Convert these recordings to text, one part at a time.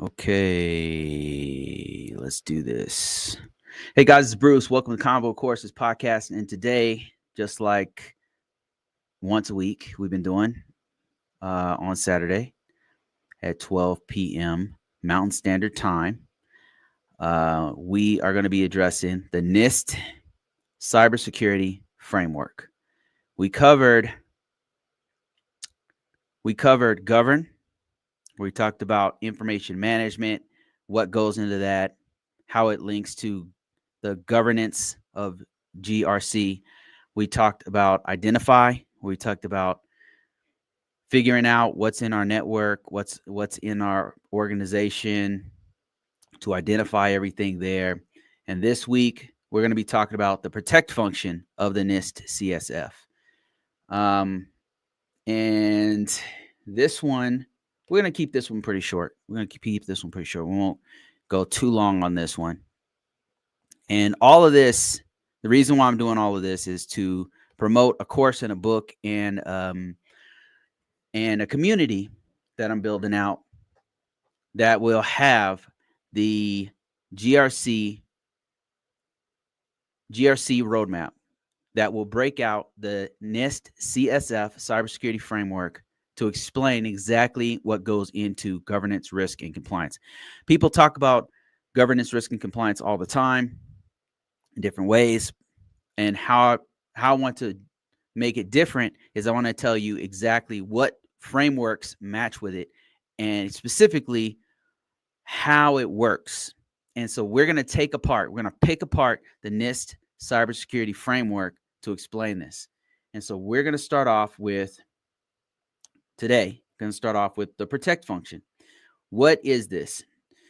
Okay, let's do this. Hey guys, it's Bruce. Welcome to ConvoCourses podcast. And today, just like once a week, we've been doing on Saturday at 12 p.m. Mountain Standard Time, we are going to be addressing the NIST Cybersecurity Framework. We covered govern. We talked about information management, what goes into that, how it links to the governance of GRC. We talked about identify. We talked about figuring out what's in our network, what's in our organization, to identify everything there. And this week, we're going to be talking about the protect function of the NIST CSF. And this one, we're going to keep this one pretty short. We won't go too long on this one. And all of this, the reason why I'm doing all of this is to promote a course and a book and a community that I'm building out that will have the GRC RoadMap that will break out the NIST CSF Cybersecurity Framework to explain exactly what goes into governance, risk, and compliance. People talk about governance, risk, and compliance all the time in different ways. And how I want to make it different is I want to tell you exactly what frameworks match with it and specifically how it works. And so we're going to pick apart the NIST Cybersecurity Framework to explain this. And so we're going to start off with the protect function. What is this?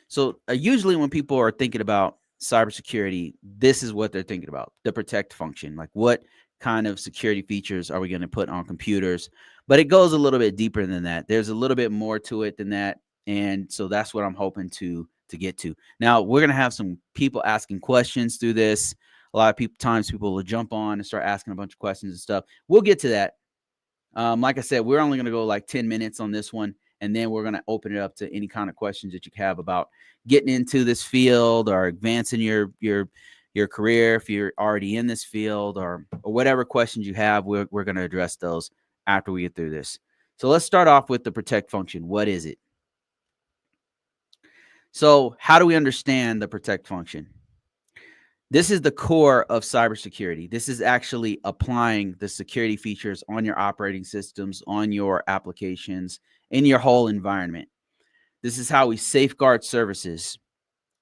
So usually when people are thinking about cybersecurity, this is what they're thinking about, the protect function. Like, what kind of security features are we going to put on computers? But it goes a little bit deeper than that. There's a little bit more to it than that. And so that's what I'm hoping to get to. Now, we're going to have some people asking questions through this. A lot of times people will jump on and start asking a bunch of questions and stuff. We'll get to that. Like I said, we're only going to go like 10 minutes on this one, and then we're going to open it up to any kind of questions that you have about getting into this field or advancing your career if you're already in this field, or whatever questions you have. We're going to address those after we get through this. So let's start off with the protect function. What is it? So how do we understand the protect function? This is the core of cybersecurity. This is actually applying the security features on your operating systems, on your applications, in your whole environment. This is how we safeguard services.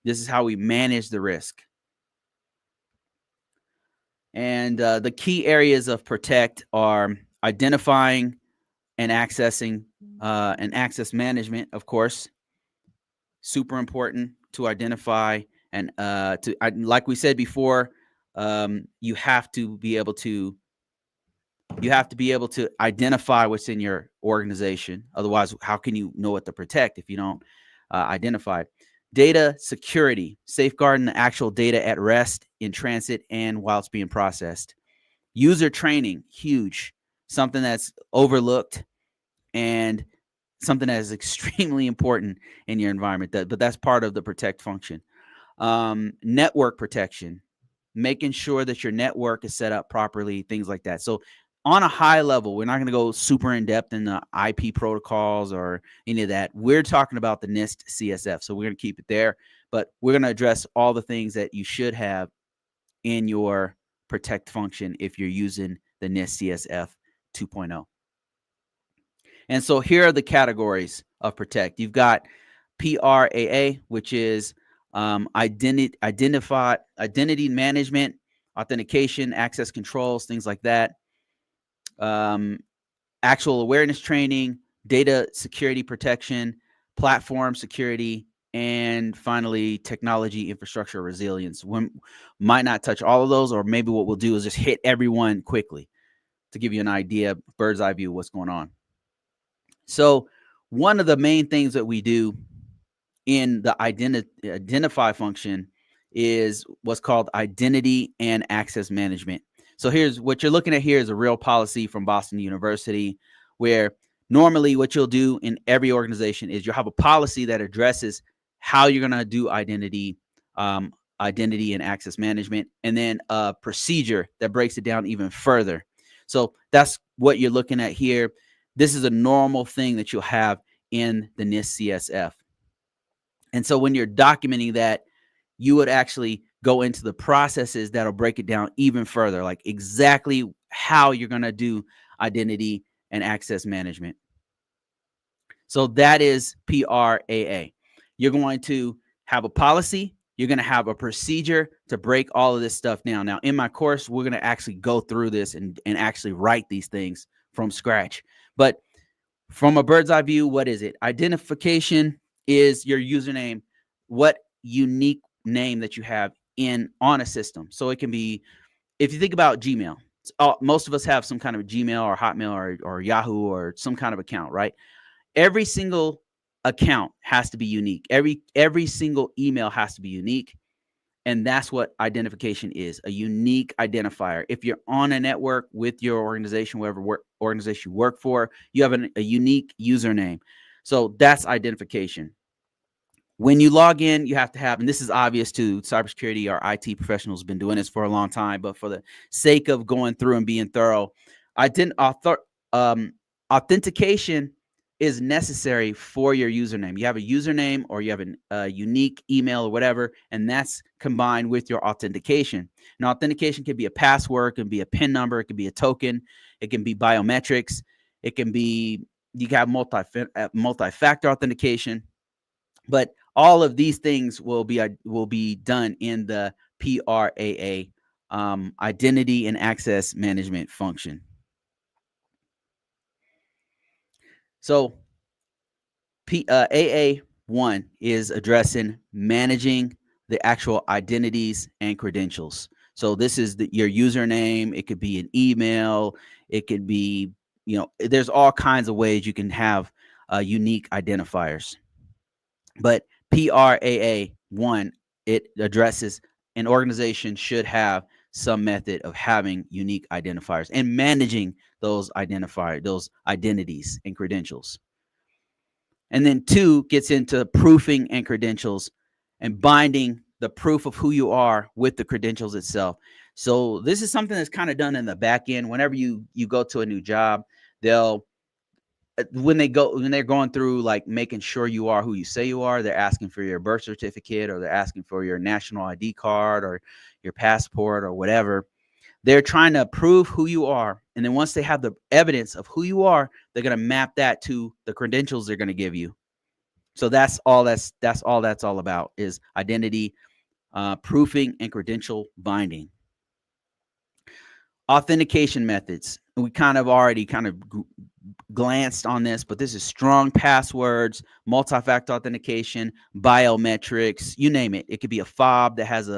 This is how we manage the risk. And the key areas of protect are identifying and accessing and access management, of course. Super important to identify and like we said before, you have to be able to identify what's in your organization. Otherwise, how can you know what to protect if you don't identify it? Data security, safeguarding the actual data at rest, in transit, and while it's being processed. User training, huge, something that's overlooked and something that is extremely important in your environment. But that's part of the protect function. Network protection, making sure that your network is set up properly, things like that. So on a high level, we're not going to go super in depth in the IP protocols or any of that. We're talking about the NIST CSF. So we're going to keep it there, but we're going to address all the things that you should have in your protect function if you're using the NIST CSF 2.0. And so here are the categories of protect. You've got PRAA, which is identity management, authentication, access controls, things like that. Actual awareness training, data security protection, platform security, and finally, technology infrastructure resilience. We might not touch all of those, or maybe what we'll do is just hit everyone quickly to give you an idea, bird's eye view of what's going on. So one of the main things that we do in the identify function is what's called identity and access management. So here's what you're looking at here is a real policy from Boston University, where normally what you'll do in every organization is you'll have a policy that addresses how you're going to do identity and access management, and then a procedure that breaks it down even further. So that's what you're looking at here. This is a normal thing that you'll have in the NIST CSF. And so when you're documenting that, you would actually go into the processes that'll break it down even further, like exactly how you're going to do identity and access management. So that is PRAA. You're going to have a policy. You're going to have a procedure to break all of this stuff down. Now, in my course, we're going to actually go through this and actually write these things from scratch. But from a bird's eye view, what is it? Identification is your username, what unique name that you have on a system. So it can be, if you think about Gmail, most of us have some kind of Gmail or Hotmail or Yahoo or some kind of account, right? Every single account has to be unique. Every single email has to be unique. And that's what identification is, a unique identifier. If you're on a network with your organization, whatever organization you work for, you have a unique username. So that's identification. When you log in, you have to have, and this is obvious to cybersecurity or IT professionals, been doing this for a long time, but for the sake of going through and being thorough, authentication is necessary for your username. You have a username or you have a unique email or whatever, and that's combined with your authentication. Now, authentication can be a password, it can be a PIN number, it can be a token, it can be biometrics, it can be, you can have multi-factor authentication, but all of these things will be done in the PRAA, identity and access management function. So AA1 is addressing managing the actual identities and credentials. So this is your username. It could be an email. It could be, there's all kinds of ways you can have unique identifiers. But PRAA1, it addresses an organization should have some method of having unique identifiers and managing those identities and credentials. And then 2 gets into proofing and credentials and binding the proof of who you are with the credentials itself. So this is something that's kind of done in the back end. Whenever you go to a new job, when they're going through like making sure you are who you say you are, they're asking for your birth certificate or they're asking for your national ID card or your passport or whatever. They're trying to prove who you are. And then once they have the evidence of who you are, they're going to map that to the credentials they're going to give you. So that's all that's all about is identity, proofing, and credential binding. Authentication methods. We kind of already glanced on this, but this is strong passwords, multi-factor authentication, biometrics, you name it. It could be a fob that has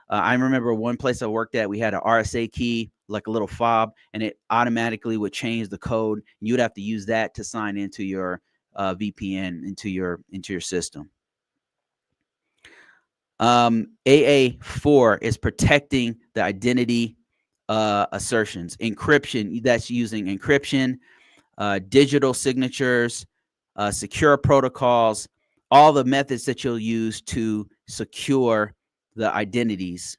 I remember one place I worked at, we had an RSA key, like a little fob, and it automatically would change the code. You would have to use that to sign into your VPN, into your system. AA4 is protecting the identity assertions. Encryption, that's using encryption, digital signatures, secure protocols, all the methods that you'll use to secure the identities.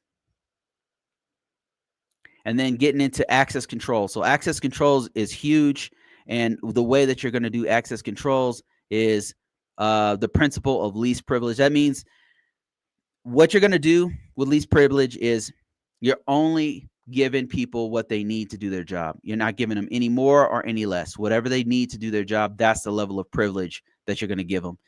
And then getting into access control. So access controls is huge. And the way that you're going to do access controls is the principle of least privilege. That means what you're going to do with least privilege is you're only giving people what they need to do their job. You're not giving them any more or any less. Whatever they need to do their job, that's the level of privilege that you're going to give them.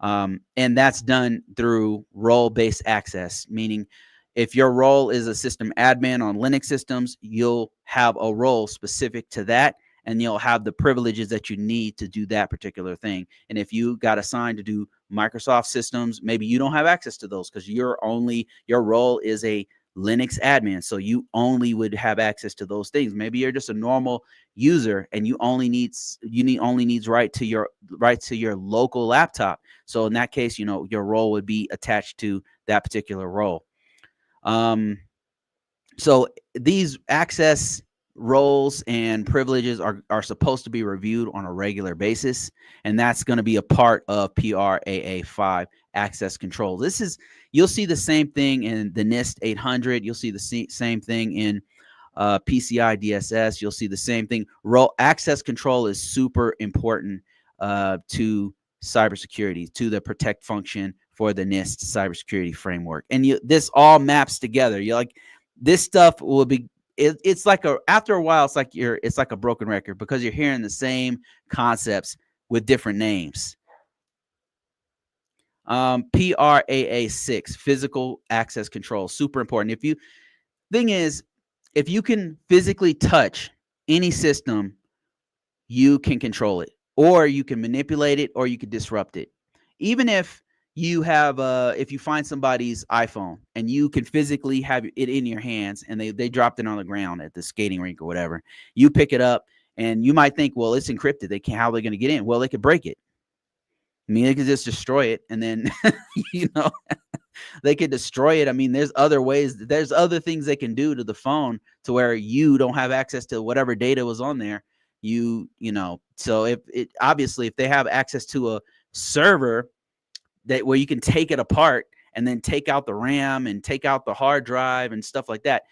And that's done through role-based access, meaning if your role is a system admin on Linux systems, you'll have a role specific to that, and you'll have the privileges that you need to do that particular thing. And if you got assigned to do Microsoft systems, maybe you don't have access to those because your role is a Linux admin, so you only would have access to those things. Maybe you're just a normal user and you only needs right to your local laptop. So in that case, your role would be attached to that particular role. So these access roles and privileges are supposed to be reviewed on a regular basis, and that's going to be a part of PRAA 5 access control. You'll see the same thing in the NIST 800. You'll see the same thing in PCI DSS. You'll see the same thing. Access control is super important to cybersecurity, to the protect function for the NIST Cybersecurity Framework. And this all maps together. You're like, this stuff will be, it's like after a while, it's like a broken record, because you're hearing the same concepts with different names. PRAA 6, physical access control, super important. Thing is, if you can physically touch any system, you can control it, or you can manipulate it, or you can disrupt it. Even if you have, if you find somebody's iPhone and you can physically have it in your hands, and they dropped it on the ground at the skating rink or whatever, you pick it up and you might think, well, it's encrypted. How are they going to get in? Well, they could break it. I mean, they could just destroy it, and then, they could destroy it. I mean, there's other ways. There's other things they can do to the phone to where you don't have access to whatever data was on there. So if they have access to a server where you can take it apart and then take out the RAM and take out the hard drive and stuff like that,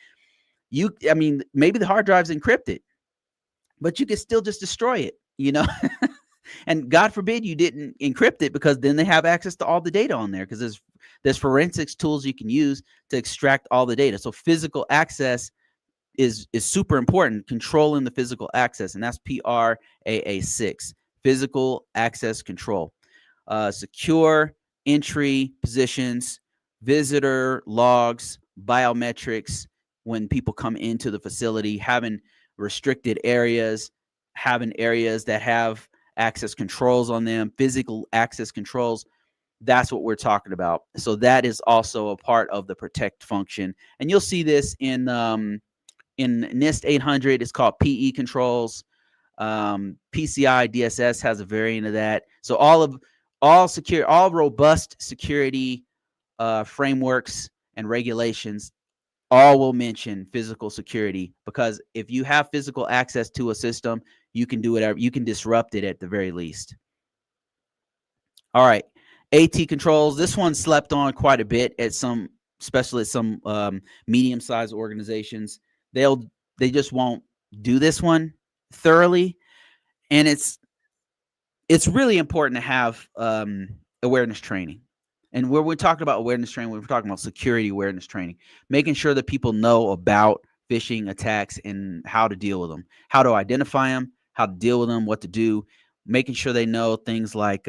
maybe the hard drive's encrypted, but you can still just destroy it, And God forbid you didn't encrypt it, because then they have access to all the data on there, because there's forensics tools you can use to extract all the data. So physical access is super important, controlling the physical access, and that's PRAA 6, physical access control. Secure entry positions, visitor logs, biometrics when people come into the facility, having restricted areas, having areas that have access controls on them, physical access controls. That's what we're talking about. So that is also a part of the protect function. And you'll see this in NIST 800. It's called PE controls. PCI DSS has a variant of that. So all robust security frameworks and regulations all will mention physical security, because if you have physical access to a system, you can do whatever. You can disrupt it at the very least. All right. AT controls. This one slept on quite a bit especially at some medium-sized organizations. They just won't do this one thoroughly. And it's really important to have awareness training. And when we're talking about awareness training, we're talking about security awareness training, making sure that people know about phishing attacks and how to deal with them, how to identify them, how to deal with them, what to do, making sure they know things like,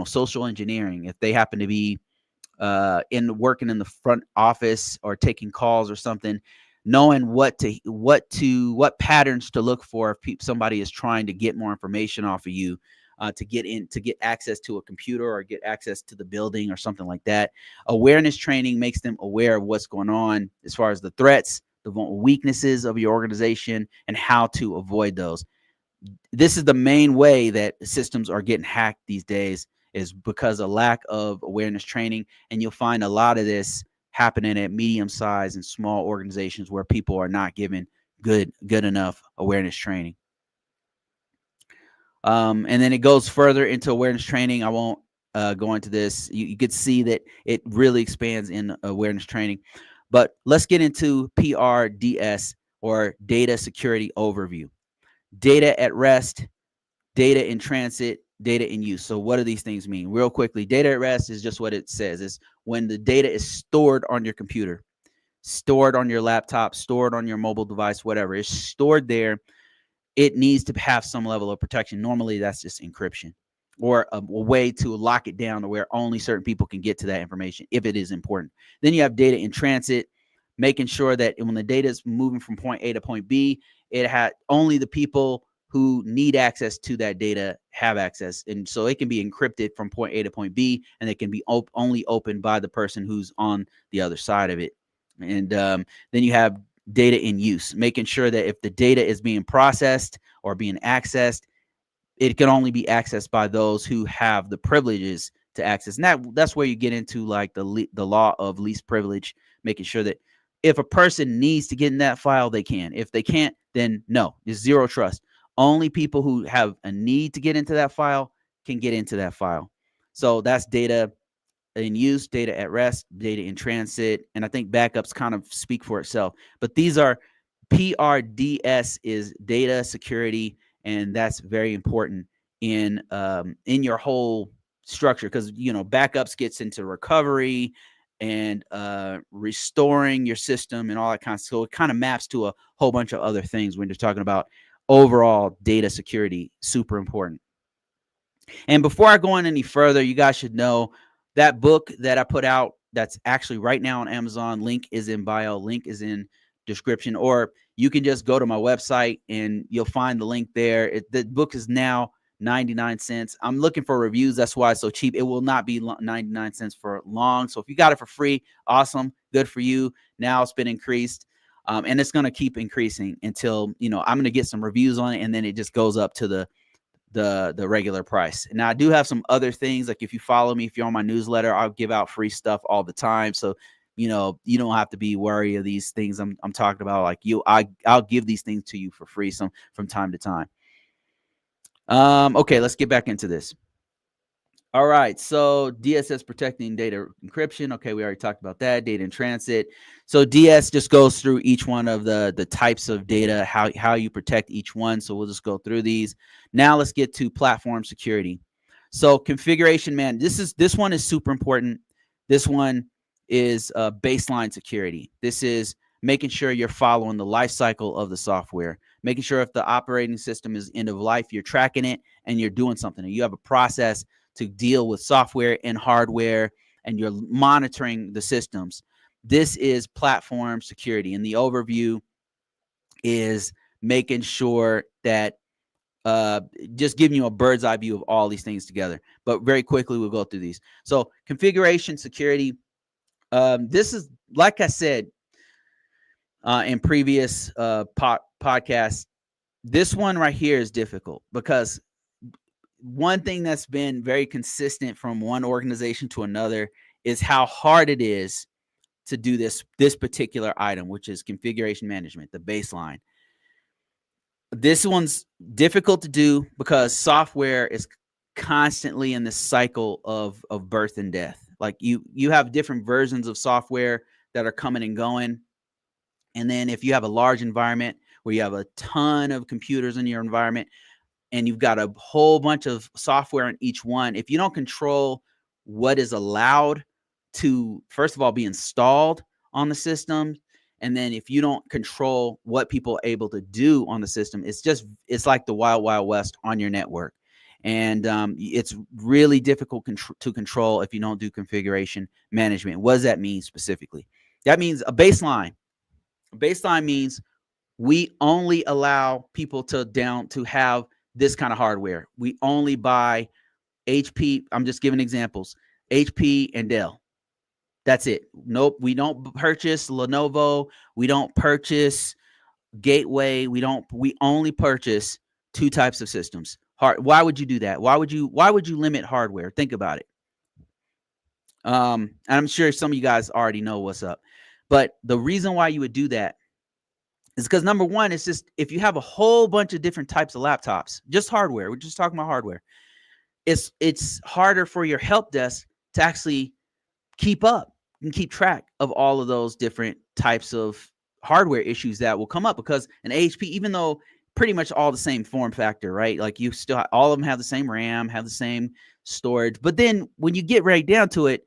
social engineering. If they happen to be working in the front office or taking calls or something, knowing what patterns to look for if somebody is trying to get more information off of you, to get access to a computer or get access to the building or something like that. Awareness training makes them aware of what's going on as far as the threats, the weaknesses of your organization, and how to avoid those. This is the main way that systems are getting hacked these days, is because of lack of awareness training. And you'll find a lot of this happening at medium-sized and small organizations where people are not given good enough awareness training. And then it goes further into awareness training. I won't go into this. You could see that it really expands in awareness training. But let's get into PRDS, or data security overview. Data at rest, data in transit, data in use. So what do these things mean? Real quickly, data at rest is just what it says. It's when the data is stored on your computer, stored on your laptop, stored on your mobile device, whatever. It's stored there. It needs to have some level of protection. Normally, that's just encryption, or a way to lock it down to where only certain people can get to that information if it is important. Then you have data in transit, making sure that when the data is moving from point A to point B, it had only the people who need access to that data have access. And so it can be encrypted from point A to point B, and it can be only opened by the person who's on the other side of it. And then you have data in use, making sure that if the data is being processed or being accessed, it can only be accessed by those who have the privileges to access. And that's where you get into like the law of least privilege, making sure that if a person needs to get in that file, they can. If they can't, then no, there's zero trust. Only people who have a need to get into that file can get into that file. So that's data in use, data at rest, data in transit, and I think backups kind of speak for itself. But these are PRDS is data security, and that's very important in your whole structure, because backups gets into recovery and restoring your system and all that kind of. So it kind of maps to a whole bunch of other things when you're talking about overall data security. Super important. And before I go on any further, you guys should know that book that I put out that's actually right now on Amazon. Link is in bio. Link is in description. Or you can just go to my website and you'll find the link there. The book is now 99 cents. I'm looking for reviews. That's why it's so cheap. It will not be 99 cents for long. So if you got it for free, awesome. Good for you. Now it's been increased. And it's going to keep increasing until, I'm going to get some reviews on it. And then it just goes up to the regular price. Now I do have some other things, like if you follow me, if you're on my newsletter, I'll give out free stuff all the time. So, you don't have to be worried of these things I'm talking about. Like I'll give these things to you for free from time to time. Okay, let's get back into this. All right, so DSS protecting data encryption. Okay, we already talked about that. Data in transit. So DS just goes through each one of the types of data, how you protect each one. So we'll just go through these. Now let's get to platform security. So configuration, man, this one is super important. This one is baseline security. This is making sure you're following the life cycle of the software, making sure if the operating system is end of life, you're tracking it and you're doing something. And you have a process to deal with software and hardware, and you're monitoring the systems. This is platform security. And the overview is making sure that just giving you a bird's eye view of all these things together. But very quickly, we'll go through these. So configuration security. This is, like I said in previous podcasts, this one right here is difficult because one thing that's been very consistent from one organization to another is how hard it is to do this particular item, which is configuration management, the baseline. This one's difficult to do because software is constantly in this cycle of birth and death. Like you have different versions of software that are coming and going. And then if you have a large environment where you have a ton of computers in your environment, and you've got a whole bunch of software in each one, if you don't control what is allowed to, first of all, be installed on the system, and then if you don't control what people are able to do on the system, it's like the wild, wild west on your network. And it's really difficult to control if you don't do configuration management. What does that mean specifically? That means a baseline. A baseline means we only allow people to have this kind of hardware. We only buy HP. I'm just giving examples. HP and Dell. That's it. Nope. We don't purchase Lenovo. We don't purchase Gateway. We only purchase two types of systems. Why would you do that? Why would you limit hardware? Think about it. And I'm sure some of you guys already know what's up. But the reason why you would do that is because, number one, it's just if you have a whole bunch of different types of laptops, just hardware, we're just talking about hardware, it's harder for your help desk to actually keep up and keep track of all of those different types of hardware issues that will come up, because an HP, even though pretty much all the same form factor, right? Like you still, all of them have the same RAM, have the same storage. But then when you get right down to it,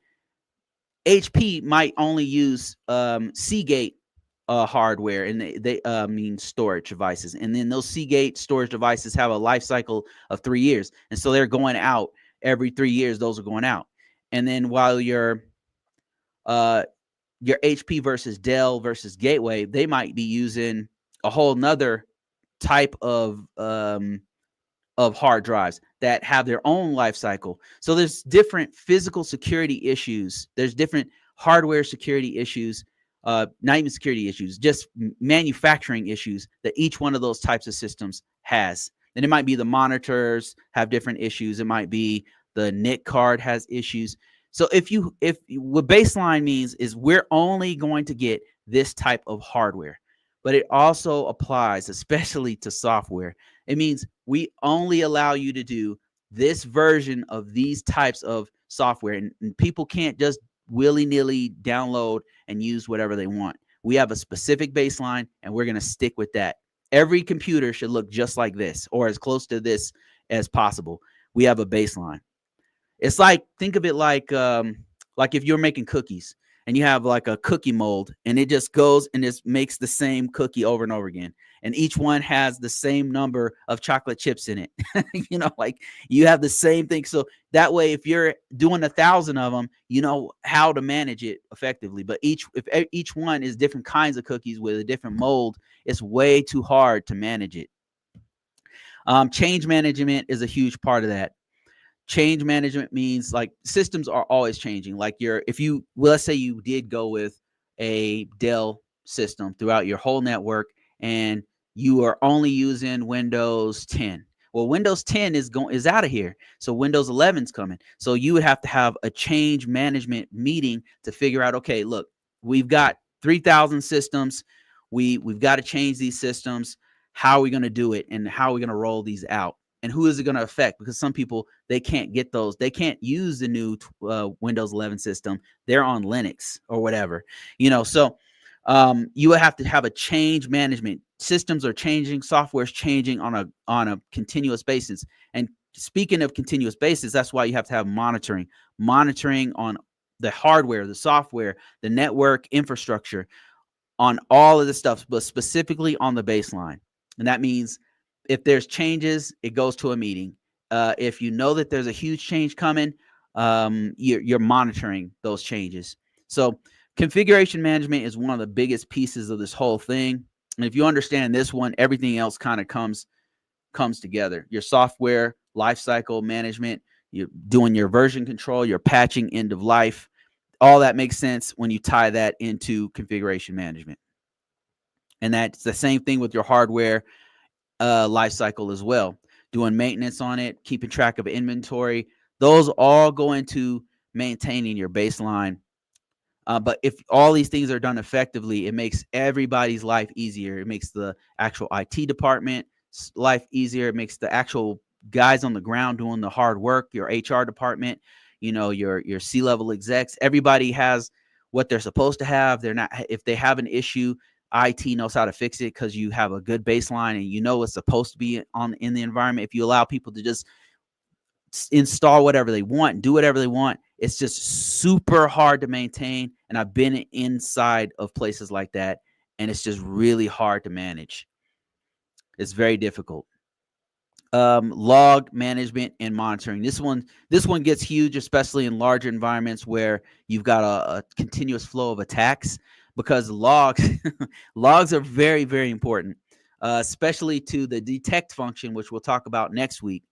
HP might only use Seagate hardware, and they mean storage devices. And then those Seagate storage devices have a life cycle of 3 years. And so they're going out every 3 years. Those are going out. And then while your HP versus Dell versus Gateway, they might be using a whole nother type of hard drives that have their own life cycle. So there's different physical security issues. There's different hardware security issues, not even security issues, just manufacturing issues that each one of those types of systems has. And it might be the monitors have different issues. It might be the NIC card has issues. So what baseline means is we're only going to get this type of hardware. but it also applies especially to software. It means we only allow you to do this version of these types of software, and people can't just willy-nilly download and use whatever they want. We have a specific baseline, and we're going to stick with that. Every computer should look just like this or as close to this as possible. We have a baseline. It's like, think of it like if you're making cookies and you have like a cookie mold, and it just goes and just makes the same cookie over and over again. And each one has the same number of chocolate chips in it. Like you have the same thing. So that way, if you're doing 1,000 of them, you know how to manage it effectively. But if each one is different kinds of cookies with a different mold, it's way too hard to manage it. Change management is a huge part of that. Change management means like systems are always changing. Like let's say you did go with a Dell system throughout your whole network, and you are only using Windows 10. Well, Windows 10 is out of here. So Windows 11 is coming. So you would have to have a change management meeting to figure out, okay, look, we've got 3,000 systems. We've got to change these systems. How are we going to do it? And how are we going to roll these out? And who is it going to affect? Because some people, they can't get those. They can't use the new Windows 11 system. They're on Linux or whatever, So you would have to have a change management. Systems are changing. Software is changing on a continuous basis. And speaking of continuous basis, that's why you have to have monitoring on the hardware, the software, the network infrastructure, on all of the stuff, but specifically on the baseline. And that means if there's changes, it goes to a meeting. If you know that there's a huge change coming, you're monitoring those changes. So configuration management is one of the biggest pieces of this whole thing. And if you understand this one, everything else kind of comes together. Your software lifecycle management, you're doing your version control, your patching, end of life. All that makes sense when you tie that into configuration management. And that's the same thing with your hardware life cycle as well. Doing maintenance on it, keeping track of inventory. Those all go into maintaining your baseline. But if all these things are done effectively, it makes everybody's life easier. It makes the actual IT department life easier. It makes the actual guys on the ground doing the hard work, your HR department, your C-level execs. Everybody has what they're supposed to have. If they have an issue, IT knows how to fix it because you have a good baseline and what's supposed to be in the environment. If you allow people to just install whatever they want, do whatever they want, it's just super hard to maintain. And I've been inside of places like that, and it's just really hard to manage. It's very difficult. Log management and monitoring. This one gets huge, especially in larger environments where you've got a continuous flow of attacks. Because logs are very, very important, especially to the detect function, which we'll talk about next week.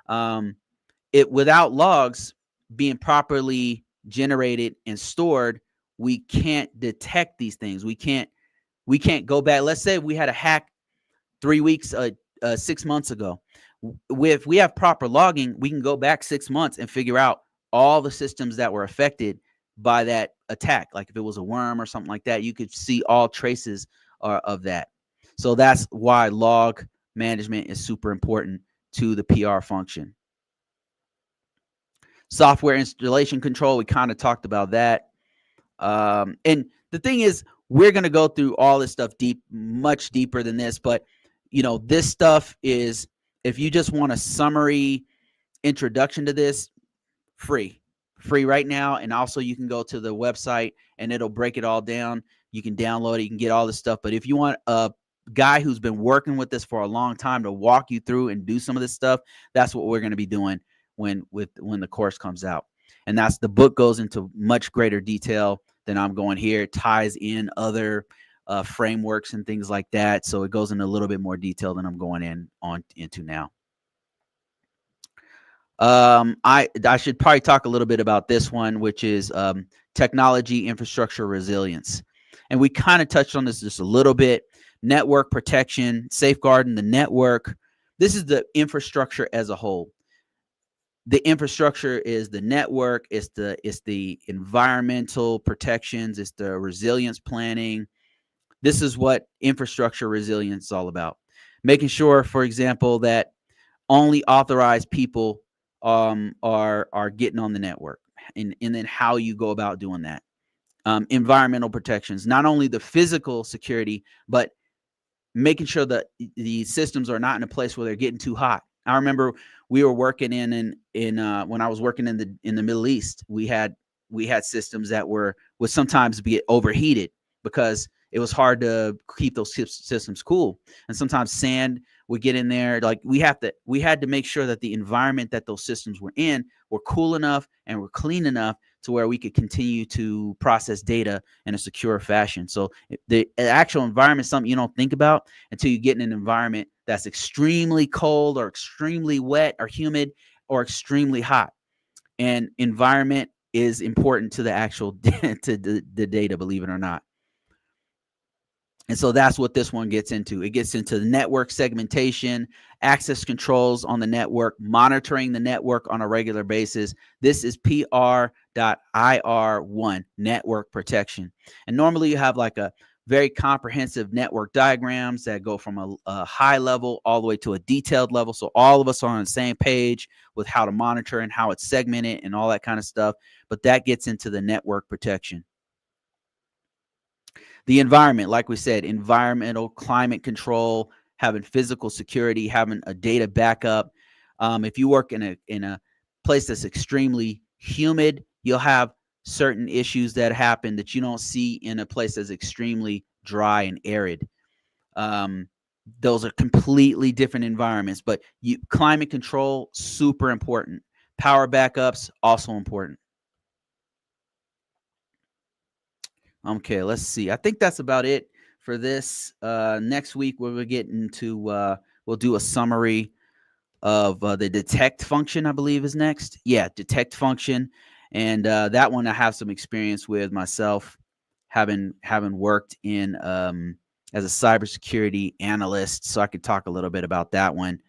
Without logs being properly generated and stored, we can't detect these things. We can't go back. Let's say we had a hack 3 weeks, 6 months ago. If we have proper logging, we can go back 6 months and figure out all the systems that were affected by that attack. Like if it was a worm or something like that, you could see all traces of that. So that's why log management is super important to the PR function. Software installation control, we kind of talked about that. And the thing is, we're going to go through all this stuff much deeper than this. But, this stuff is, if you just want a summary introduction to this, free right now. And also you can go to the website and it'll break it all down. You can download it, you can get all this stuff. But if you want a guy who's been working with this for a long time to walk you through and do some of this stuff, that's what we're going to be doing when the course comes out. And that's, the book goes into much greater detail than I'm going here. It ties in other frameworks and things like that. So it goes in a little bit more detail than I'm going into now. I should probably talk a little bit about this one, which is technology infrastructure resilience. And we kind of touched on this just a little bit. Network protection, safeguarding the network. This is the infrastructure as a whole. The infrastructure is the network, it's the environmental protections, it's the resilience planning, This is what infrastructure resilience is all about. Making sure, for example, that only authorized people are getting on the network, and then how you go about doing that. Environmental protections, not only the physical security, but making sure that the systems are not in a place where they're getting too hot. I remember we were working in when I was working in the Middle East, we had systems that would sometimes be overheated because it was hard to keep those systems cool, and sometimes sand would get in there. Like we had to make sure that the environment that those systems were in were cool enough and were clean enough to where we could continue to process data in a secure fashion. So the actual environment is something you don't think about until you get in an environment that's extremely cold or extremely wet or humid or extremely hot. And environment is important to the actual to the data, believe it or not. And so that's what this one gets into. It gets into the network segmentation, access controls on the network, monitoring the network on a regular basis. This is PR.IR1, network protection. And normally you have like a very comprehensive network diagrams that go from a high level all the way to a detailed level. So all of us are on the same page with how to monitor and how it's segmented and all that kind of stuff. But that gets into the network protection. The environment, like we said, environmental, climate control, having physical security, having a data backup. If you work in a place that's extremely humid, you'll have certain issues that happen that you don't see in a place that's extremely dry and arid. Those are completely different environments, but climate control, super important. Power backups, also important. Okay, let's see. I think that's about it for this. Next week, we'll get into, we'll do a summary of the detect function, I believe is next. Yeah, detect function. And that one I have some experience with myself, having worked in as a cybersecurity analyst. So I could talk a little bit about that one.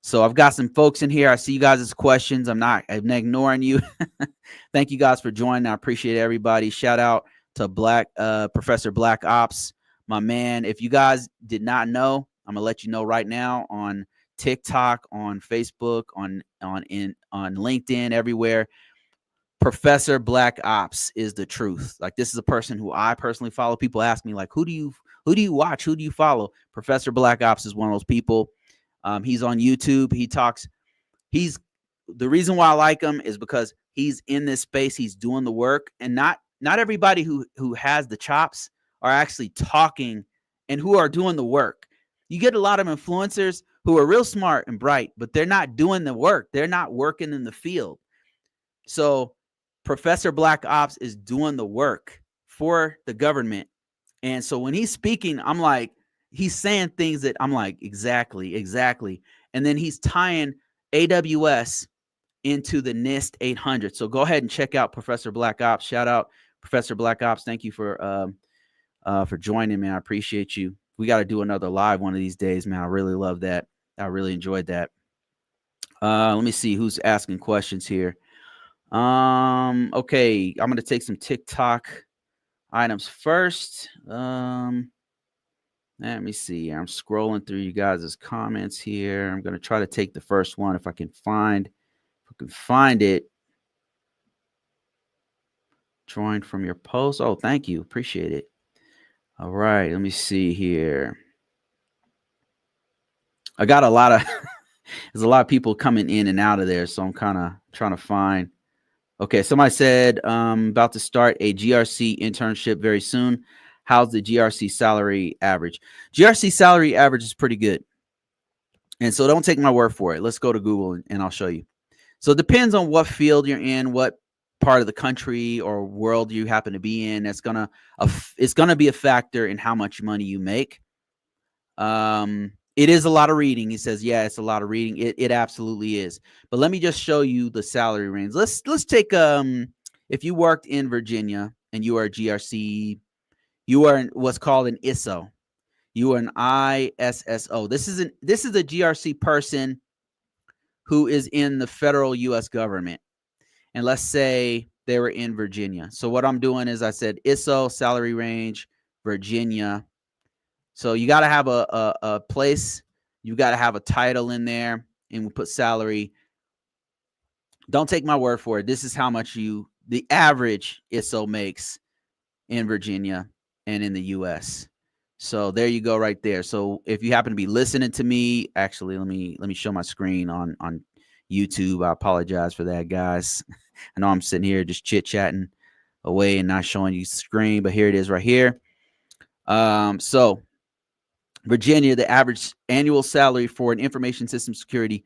So I've got some folks in here. I see you guys' questions. I'm not ignoring you. Thank you guys for joining. I appreciate everybody. Shout out to Professor Black Ops, my man. If you guys did not know, I'm gonna let you know right now on TikTok, on Facebook, on LinkedIn, everywhere. Professor Black Ops is the truth. Like, this is a person who I personally follow. People ask me, like, who do you watch? Who do you follow? Professor Black Ops is one of those people. He's on YouTube. He talks. The reason why I like him is because he's in this space. He's doing the work, and not everybody who has the chops are actually talking and who are doing the work. You get a lot of influencers who are real smart and bright, but they're not doing the work. They're not working in the field. So Professor Black Ops is doing the work for the government. And so when he's speaking, I'm like, he's saying things that I'm like, exactly. And then he's tying AWS into the NIST 800. So go ahead and check out Professor Black Ops. Shout out Professor Black Ops. Thank you for joining me. I appreciate you. We got to do another live one of these days, man. I really love that. I really enjoyed that. Let me see who's asking questions here. Okay, I'm gonna take some TikTok items first. Let me see. I'm scrolling through you guys' comments here. I'm gonna try to take the first one if I can find it. Join from your post. Oh, thank you. Appreciate it. All right, let me see here. I got a lot of there's a lot of people coming in and out of there, so I'm kind of trying to find. Okay, somebody said about to start a GRC internship very soon. How's the GRC salary average? GRC salary average is pretty good. And so don't take my word for it. Let's go to Google and I'll show you. So it depends on what field you're in, what part of the country or world you happen to be in. It's gonna be a factor in how much money you make. It is a lot of reading. He says, yeah, it's a lot of reading. It absolutely is. But let me just show you the salary range. Let's take if you worked in Virginia and you are a GRC, you are what's called an ISO. You are an ISSO. This is a GRC person who is in the federal US government. And let's say they were in Virginia. So what I'm doing is I said ISO salary range, Virginia. So you got to have a place. You got to have a title in there, and we put salary. Don't take my word for it. This is how much the average ISO makes in Virginia and in the U.S. So there you go, right there. So if you happen to be listening to me, actually, let me show my screen on YouTube. I apologize for that, guys. I know I'm sitting here just chit chatting away and not showing you the screen, but here it is right here. So Virginia, the average annual salary for an information system security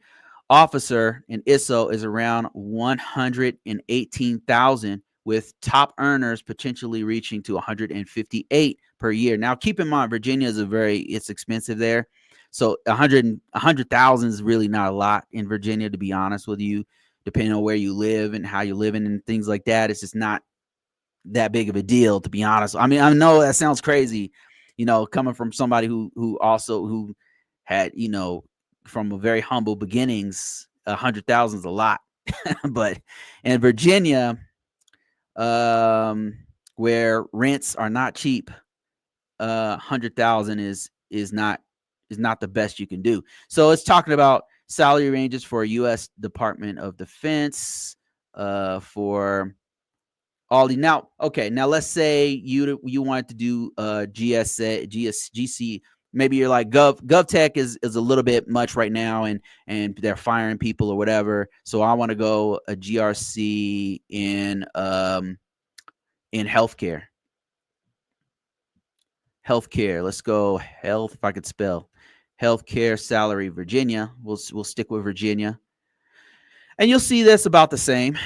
officer in ISO is around $118,000, with top earners potentially reaching to $158 per year. Now, keep in mind, Virginia is it's expensive there. So 100,000 is really not a lot in Virginia, to be honest with you, depending on where you live and how you're living and things like that. It's just not that big of a deal, to be honest. I mean, I know that sounds crazy, coming from somebody who had, from a very humble beginnings. 100,000 is a lot. But in Virginia, where rents are not cheap, 100,000 is not the best you can do. So it's talking about salary ranges for U.S. Department of Defense, for all the now. Okay, now let's say you wanted to do GC. Maybe you're like GovTech is a little bit much right now, and they're firing people or whatever. So I want to go a GRC in healthcare. Healthcare. Let's go health. If I could spell healthcare salary, Virginia. We'll stick with Virginia, and you'll see this about the same.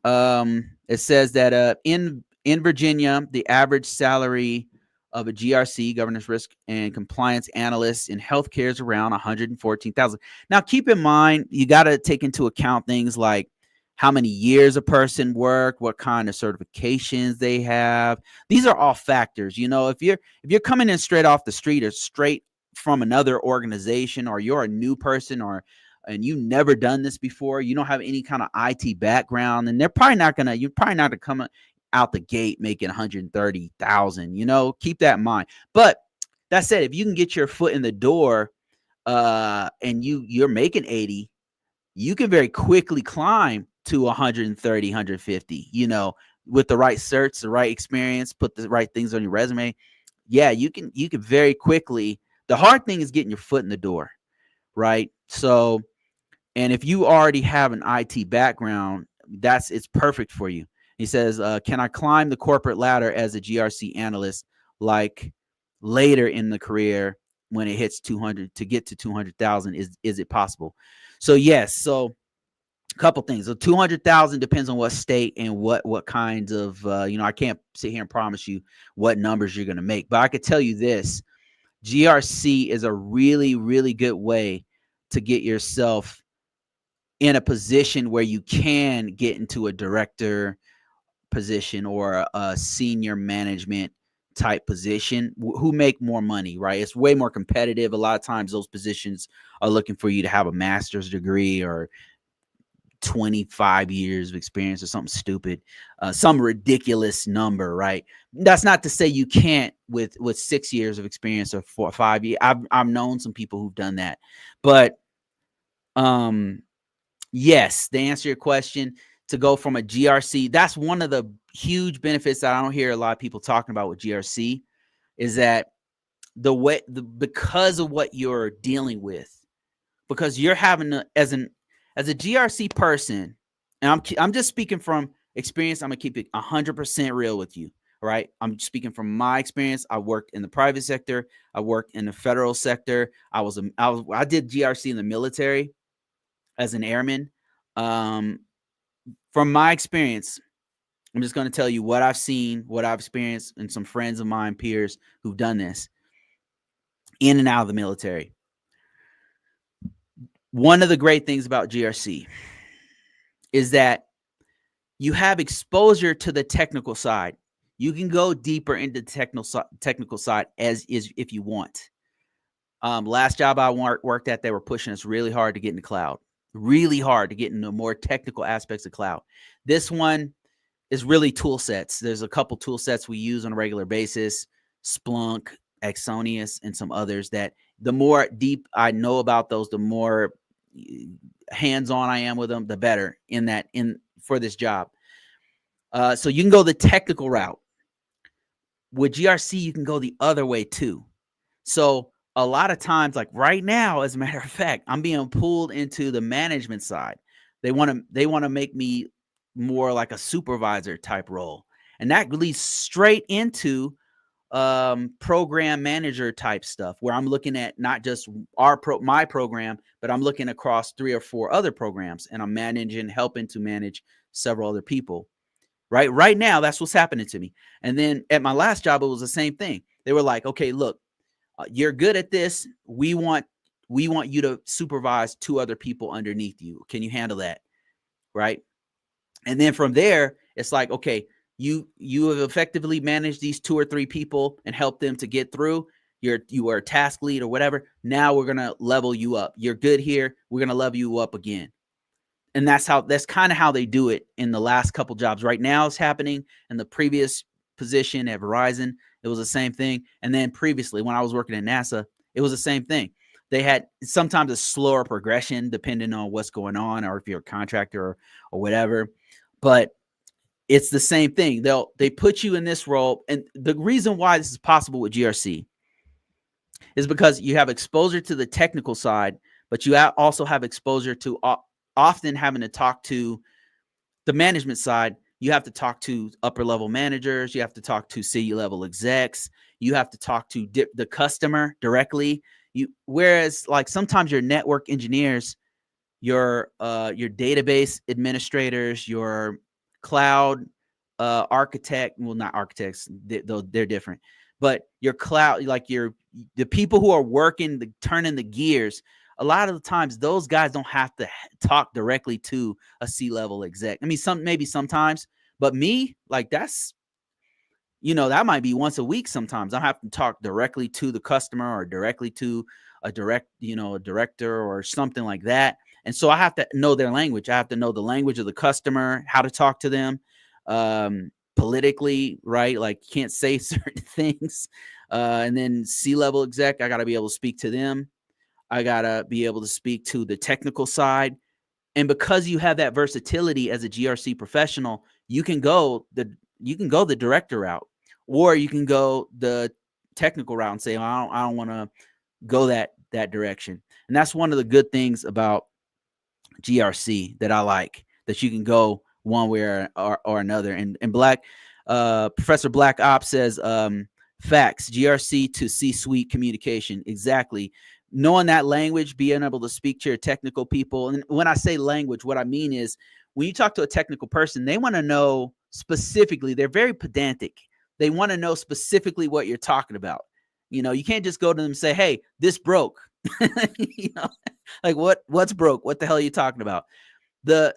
It says that in Virginia, the average salary of a GRC, governance risk and compliance analyst in healthcare, is around $114,000. Now, keep in mind, you got to take into account things like how many years a person worked, what kind of certifications they have. These are all factors. If you're coming in straight off the street or straight from another organization, or you're a new person, and you've never done this before, you don't have any kind of IT background, and you're probably not gonna come out the gate making 130,000. Keep that in mind. But that said, if you can get your foot in the door, and you're making 80, you can very quickly climb to 130, 150. With the right certs, the right experience, put the right things on your resume. Yeah, you can very quickly. The hard thing is getting your foot in the door, right? So, and if you already have an IT background, it's perfect for you. He says, can I climb the corporate ladder as a GRC analyst, like later in the career when it hits 200 to get to 200,000? Is it possible? So yes. So a couple things. So 200,000 depends on what state and what kinds of, I can't sit here and promise you what numbers you're going to make, but I could tell you this: GRC is a really, really good way to get yourself in a position where you can get into a director position or a senior management type position, who make more money, right? It's way more competitive. A lot of times those positions are looking for you to have a master's degree or 25 years of experience or something stupid, some ridiculous number, right? That's not to say you can't with 6 years of experience or 4 or 5 years. I've known some people who've done that. But yes, to answer your question, to go from a GRC, that's one of the huge benefits that I don't hear a lot of people talking about with GRC, is that because of what you're dealing with, because you're having as a GRC person, and I'm just speaking from experience. I'm gonna keep it 100% real with you, right? I'm speaking from my experience. I worked in the private sector. I worked in the federal sector. I did GRC in the military as an airman. From my experience, I'm just going to tell you what I've seen, what I've experienced, and some friends of mine, peers who've done this in and out of the military. One of the great things about GRC is that you have exposure to the technical side. You can go deeper into the technical side if you want. Last job I worked at, they were pushing us really hard to get in the cloud, really hard to get into more technical aspects of cloud. This one is really tool sets. There's a couple tool sets we use on a regular basis. Splunk, Axonius, and some others that the more deep I know about those, the more hands-on I am with them, the better for this job. So you can go the technical route. With GRC, you can go the other way too. So a lot of times, like right now, as a matter of fact, I'm being pulled into the management side. They want to make me more like a supervisor type role, and that leads straight into program manager type stuff, where I'm looking at not just my program, but I'm looking across 3 or 4 other programs, and I'm helping to manage several other people. Right now, that's what's happening to me. And then at my last job, it was the same thing. They were like, okay, look, you're good at this. We want you to supervise 2 other people underneath you. Can you handle that? Right. And then from there, it's like, okay, you have effectively managed these 2 or 3 people and helped them to get through. You are a task lead or whatever. Now we're going to level you up. You're good here. We're going to level you up again. And that's kind of how they do it in the last couple jobs. Right now it's happening. In the previous position at Verizon, it was the same thing. And then previously, when I was working at NASA, it was the same thing. They had sometimes a slower progression depending on what's going on, or if you're a contractor or whatever. But it's the same thing. They put you in this role. And the reason why this is possible with GRC is because you have exposure to the technical side, but you also have exposure to often having to talk to the management side. You have to talk to upper level managers. You have to talk to C-level execs. You have to talk to the customer directly. Whereas like sometimes your network engineers, your database administrators, your cloud architect, well, not architects, they're different, but your cloud, like the people who are working, turning the gears, a lot of the times those guys don't have to talk directly to a C-level exec. I mean, maybe sometimes, but me, like that might be once a week. Sometimes I have to talk directly to the customer or directly to a director or something like that. And so I have to know their language. I have to know the language of the customer, how to talk to them politically, right? Like you can't say certain things. And then C-level exec, I got to be able to speak to them. I got to be able to speak to the technical side. And because you have that versatility as a GRC professional, you can go the director route, or you can go the technical route and say, I don't want to go that direction. And that's one of the good things about GRC that I like, that you can go one way or another. And Professor Black Ops says, facts, GRC to C-suite communication. Exactly. Knowing that language, being able to speak to your technical people. And when I say language, what I mean is when you talk to a technical person, they want to know specifically, they're very pedantic. They want to know specifically what you're talking about. You can't just go to them and say, hey, this broke. Like what's broke? What the hell are you talking about? The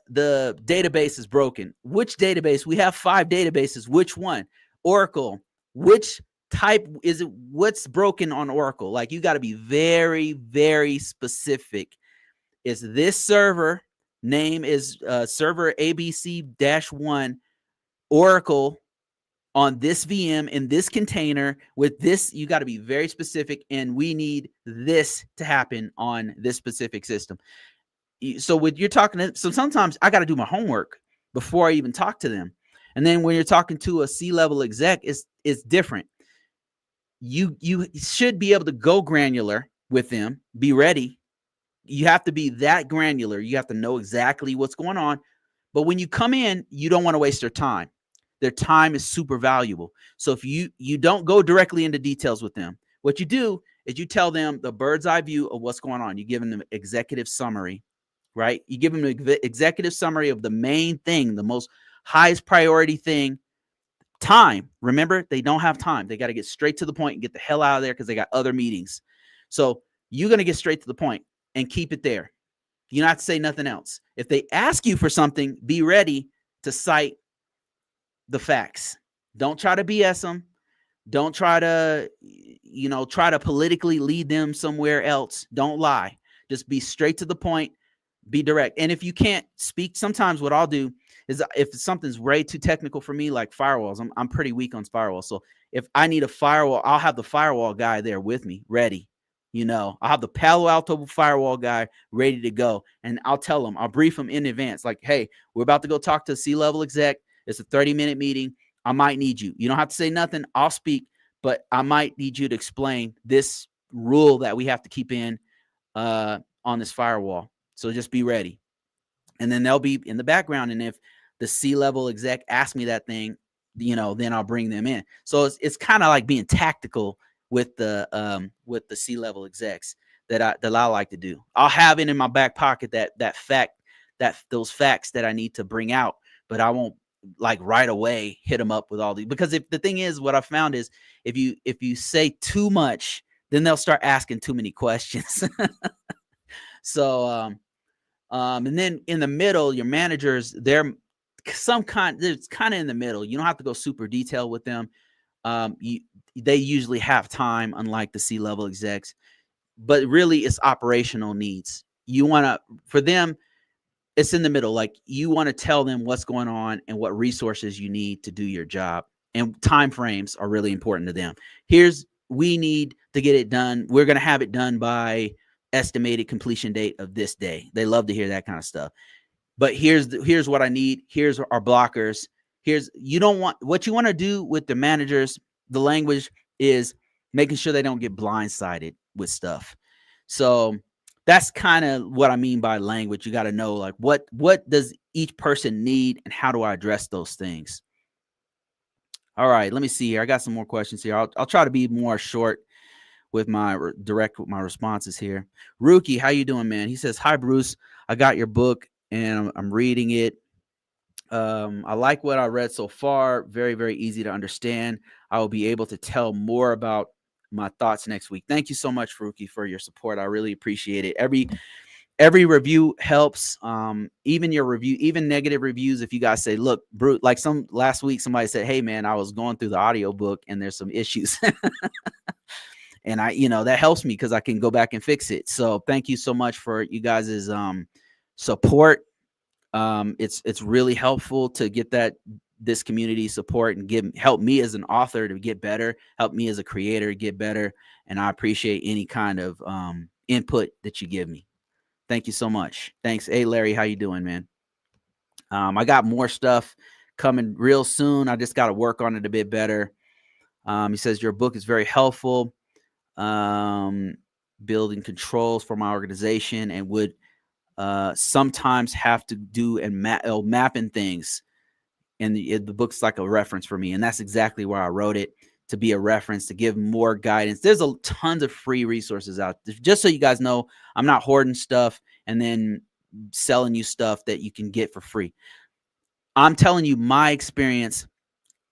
database is broken. Which database? We have 5 databases. Which one? Oracle. Which type is it? What's broken on Oracle? Like you got to be very, very specific. Is this server name is server ABC-1 Oracle on this VM in this container with this? You got to be very specific, and we need this to happen on this specific system. So when you're talking, so sometimes I got to do my homework before I even talk to them. And then when you're talking to a C-level exec, it's different. You should be able to go granular with them, be ready. You have to be that granular. You have to know exactly what's going on. But when you come in, you don't want to waste their time. Their time is super valuable. So if you don't go directly into details with them, what you do is you tell them the bird's eye view of what's going on. You give them an executive summary, right? You give them an executive summary of the main thing, the most highest priority thing. Time. Remember, they don't have time. They got to get straight to the point and get the hell out of there because they got other meetings. So you're going to get straight to the point and keep it there. You don't have to say nothing else. If they ask you for something, be ready to cite the facts. Don't try to BS them. Don't try to, try to politically lead them somewhere else. Don't lie. Just be straight to the point. Be direct. And if you can't speak, sometimes what I'll do is if something's way too technical for me, like firewalls, I'm pretty weak on firewalls. So if I need a firewall, I'll have the firewall guy there with me, ready. I'll have the Palo Alto firewall guy ready to go. And I'll tell him, I'll brief him in advance, like, hey, we're about to go talk to a C-level exec. It's a 30-minute meeting. I might need you. You don't have to say nothing. I'll speak, but I might need you to explain this rule that we have to keep in on this firewall. So just be ready. And then they'll be in the background. And if the C-level exec asks me that thing, then I'll bring them in. So it's kind of like being tactical with the C-level execs that I like to do. I'll have it in my back pocket those facts that I need to bring out, but I won't like right away hit them up with all these, because if the thing is, what I found is if you say too much, then they'll start asking too many questions. So and then in the middle, your managers, they're kind of in the middle. You don't have to go super detailed with them. They usually have time, unlike the C-level execs, but really it's operational needs. For them, it's in the middle. Like, you want to tell them what's going on and what resources you need to do your job. And time frames are really important to them. We need to get it done. We're going to have it done by estimated completion date of this day. They love to hear that kind of stuff. But here's what I need. Here's our blockers. What you want to do with the managers, the language is making sure they don't get blindsided with stuff. So that's kind of what I mean by language. You got to know, like, what does each person need and how do I address those things? All right, let me see here. I got some more questions here. I'll try to be more short with my responses here. Rookie, how you doing, man? He says, hi, Bruce. I got your book and I'm reading it. I like what I read so far. Very, very easy to understand. I will be able to tell more about my thoughts next week. Thank you so much, Rookie, for your support. I really appreciate it. Every review helps. Even your review, even negative reviews. If you guys say, look, Bruce, like last week, somebody said, hey, man, I was going through the audio book and there's some issues. And that helps me because I can go back and fix it. So thank you so much for you guys' support. It's really helpful to get this community support and help me as an author to get better, help me as a creator to get better. And I appreciate any kind of input that you give me. Thank you so much. Thanks. Hey, Larry, how you doing, man? I got more stuff coming real soon. I just got to work on it a bit better. He says your book is very helpful. Building controls for my organization, and would sometimes have to do and mapping things. And the book's like a reference for me. And that's exactly why I wrote it, to be a reference, to give more guidance. There's tons of free resources out there. Just so you guys know, I'm not hoarding stuff and then selling you stuff that you can get for free. I'm telling you my experience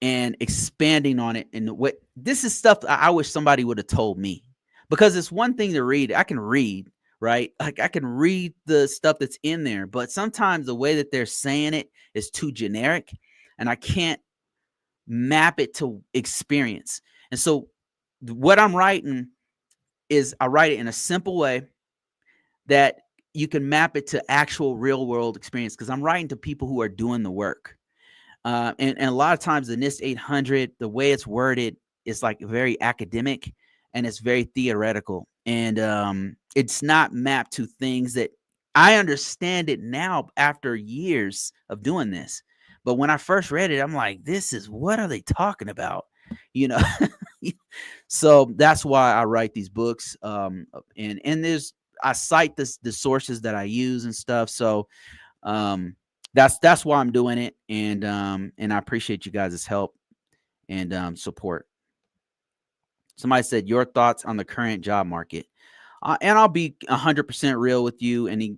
and expanding on it. And this is stuff I wish somebody would have told me, because it's one thing to read. I can read, right? Like, I can read the stuff that's in there, but sometimes the way that they're saying it is too generic and I can't map it to experience. And so what I'm writing is I write it in a simple way that you can map it to actual real world experience, because I'm writing to people who are doing the work. And a lot of times the NIST 800, the way it's worded is like very academic and it's very theoretical. And it's not mapped to things that I understand it now after years of doing this. But when I first read it, I'm like, what are they talking about? So that's why I write these books. And I cite the sources that I use and stuff. So that's why I'm doing it. And I appreciate you guys' help and support. Somebody said, your thoughts on the current job market. And I'll be 100% real with you. And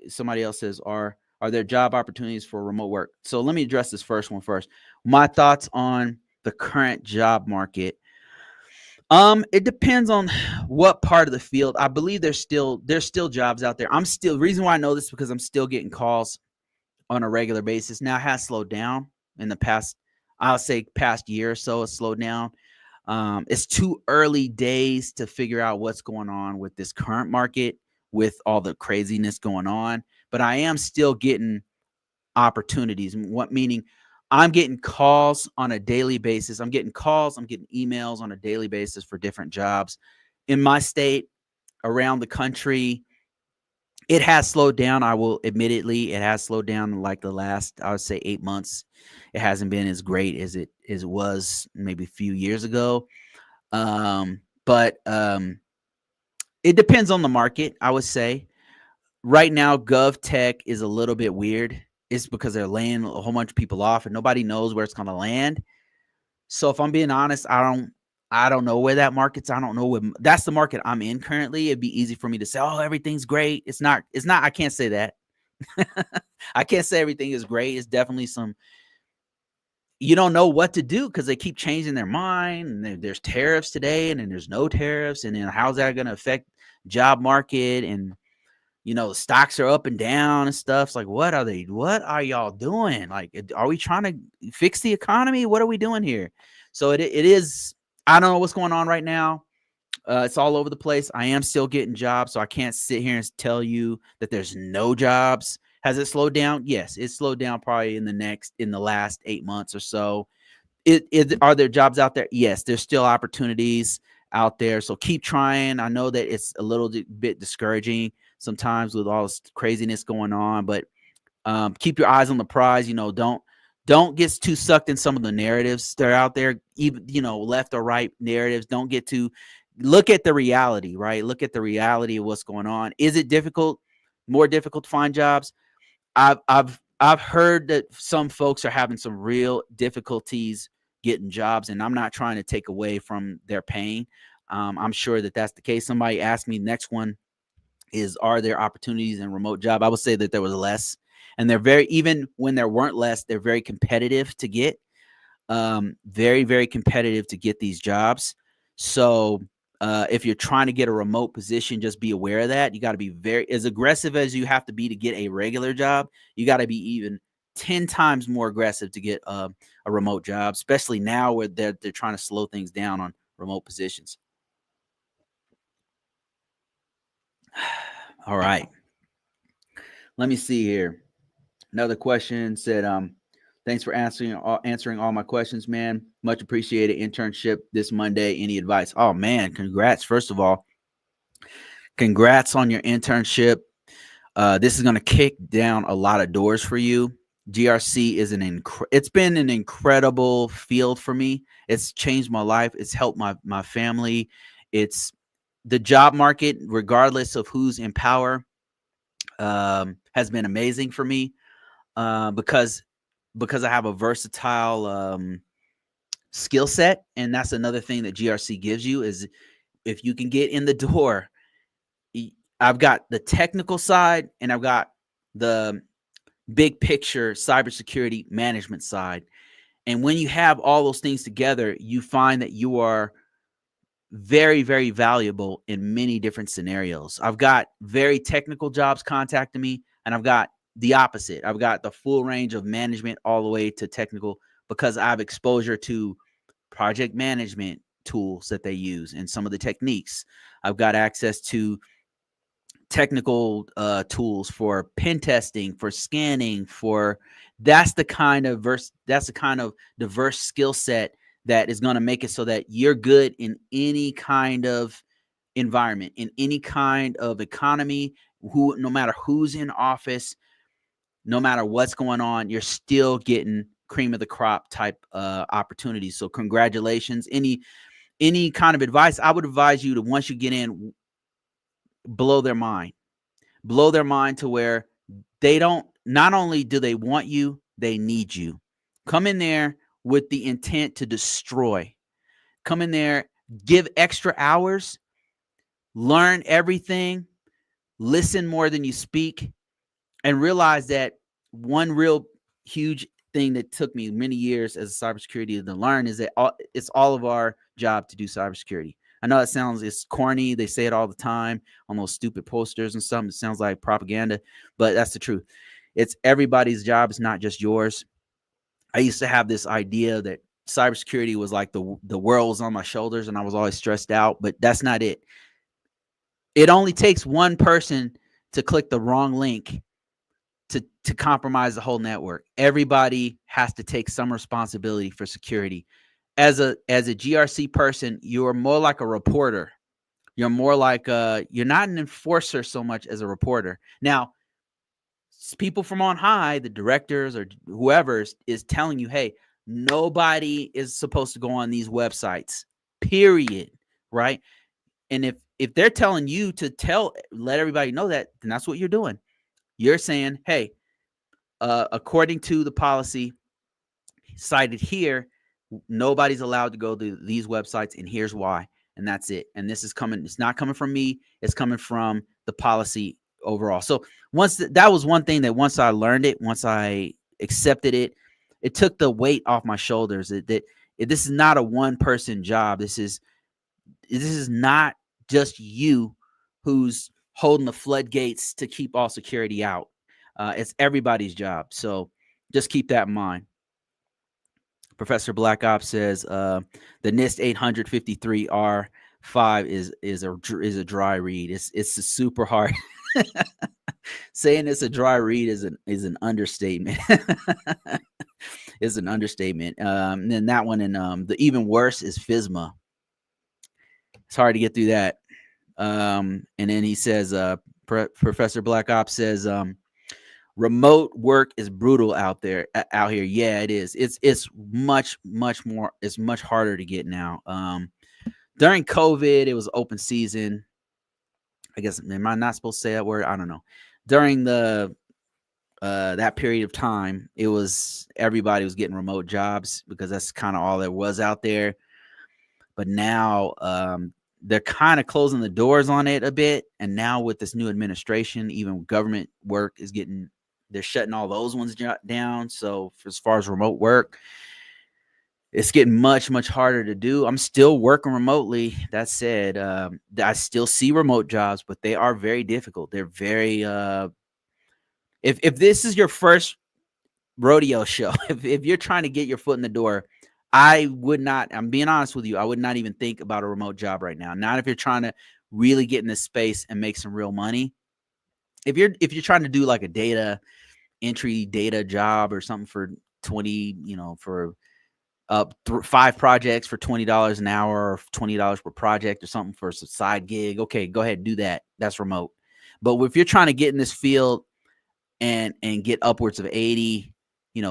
somebody else says, are there job opportunities for remote work? So let me address this first one first. My thoughts on the current job market. It depends on what part of the field. I believe there's still jobs out there. The reason why I know this is because I'm still getting calls on a regular basis. Now it has slowed down in the past, I'll say past year or so. It's slowed down. It's too early days to figure out what's going on with this current market with all the craziness going on. But I am still getting opportunities. What meaning? I'm getting calls on a daily basis. I'm getting calls, I'm getting emails on a daily basis for different jobs in my state, around the country. It has slowed down. I will admittedly, it has slowed down in like the last, I would say 8 months. It hasn't been as great as it was maybe a few years ago. But it depends on the market, I would say. Right now, gov tech is a little bit weird. It's because they're laying a whole bunch of people off and nobody knows where it's going to land. So if I'm being honest, I don't know where that market's. I don't know what that's the market I'm in currently. It'd be easy for me to say, oh, everything's great. It's not. I can't say that. I can't say everything is great. It's definitely some. You don't know what to do because they keep changing their mind. And there's tariffs today, and then there's no tariffs, and then how's that going to affect job market? And stocks are up and down and stuff. It's like, what are y'all doing? Like, are we trying to fix the economy? What are we doing here? So it is. I don't know what's going on right now. It's all over the place. I am still getting jobs, so I can't sit here and tell you that there's no jobs. Has it slowed down? Yes, it slowed down probably in the last 8 months or so. Are there jobs out there? Yes, there's still opportunities out there. So keep trying. I know that it's a little bit discouraging sometimes with all this craziness going on, but keep your eyes on the prize. Don't get too sucked in some of the narratives that are out there, even left or right narratives. Don't get too look at the reality, right? Look at the reality of what's going on. Is it difficult? More difficult to find jobs? I've heard that some folks are having some real difficulties getting jobs, and I'm not trying to take away from their pain. I'm sure that that's the case. Somebody asked me, next one is, are there opportunities in remote job? I would say that there was less, and even when there weren't less, they're very competitive to get, very, very competitive to get these jobs. So if you're trying to get a remote position, just be aware of that. You got to be as aggressive as you have to be to get a regular job. You got to be even 10 times more aggressive to get a remote job, especially now where they're trying to slow things down on remote positions. All right. Let me see here. Another question said, thanks for answering all my questions, man. Much appreciated. Internship this Monday. Any advice? Oh, man, congrats. First of all, congrats on your internship. This is going to kick down a lot of doors for you. GRC is it's been an incredible field for me. It's changed my life. It's helped my family. It's the job market, regardless of who's in power, has been amazing for me, because I have a versatile skill set. And that's another thing that GRC gives you, is if you can get in the door. I've got the technical side and I've got the big picture cybersecurity management side. And when you have all those things together, you find that you are very, very valuable in many different scenarios. I've got very technical jobs contacting me, and I've got the opposite. I've got the full range of management all the way to technical, because I have exposure to project management tools that they use and some of the techniques. I've got access to technical tools for pen testing, for scanning, that's the kind of diverse skill set that is going to make it so that you're good in any kind of environment, in any kind of economy, no matter who's in office, no matter what's going on, you're still getting cream of the crop type opportunities. So congratulations. Any kind of advice, I would advise you to, once you get in, blow their mind to where not only do they want you, they need you. Come in there with the intent to destroy. Come in there, give extra hours, learn everything, listen more than you speak, and realize that one real huge thing that took me many years as a cybersecurity to learn is that it's all of our job to do cybersecurity. I know it's corny. They say it all the time on those stupid posters and stuff. It sounds like propaganda, but that's the truth. It's everybody's job. It's not just yours. I used to have this idea that cybersecurity was like the world was on my shoulders and I was always stressed out, but that's not it. It only takes one person to click the wrong link to compromise the whole network. Everybody has to take some responsibility for security. As a GRC person, you're more like a reporter. You're more like you're not an enforcer so much as a reporter. Now, people from on high, the directors or whoever is telling you, hey, nobody is supposed to go on these websites, period, right? And if they're telling you to let everybody know that, then that's what you're doing. You're saying, hey, according to the policy cited here, nobody's allowed to go to these websites, and here's why. And that's it. And this is coming. It's not coming from me. It's coming from the policy overall. So that was one thing that once I learned it, once I accepted it, it took the weight off my shoulders. This is not a one-person job. This is not just you who's holding the floodgates to keep all security out. It's everybody's job. So just keep that in mind. Professor Black Ops says the NIST 853R5 is a dry read. It's a super hard. Saying it's a dry read is an understatement. Is an understatement. And then that one, and the even worse is FSMA. It's hard to get through that. And then he says, Professor Black Ops says, remote work is brutal out here. Yeah, it is. It's much more. It's much harder to get now. During COVID, it was open season. I guess, am I not supposed to say that word? I don't know. During the that period of time, everybody was getting remote jobs because that's kind of all there was out there. But now they're kind of closing the doors on it a bit. And now with this new administration, even government work they're shutting all those ones down. So as far as remote work, it's getting much harder to do. I'm still working remotely. That said, I still see remote jobs, but they are very difficult. They're very if this is your first rodeo show, if you're trying to get your foot in the door, I'm being honest with you, I would not even think about a remote job right now. Not if you're trying to really get in this space and make some real money. If you're trying to do like a data job or something for 20, for 5 projects for $20 an hour or $20 per project or something for a side gig, okay, go ahead, do that. That's remote. But if you're trying to get in this field and get upwards of 80,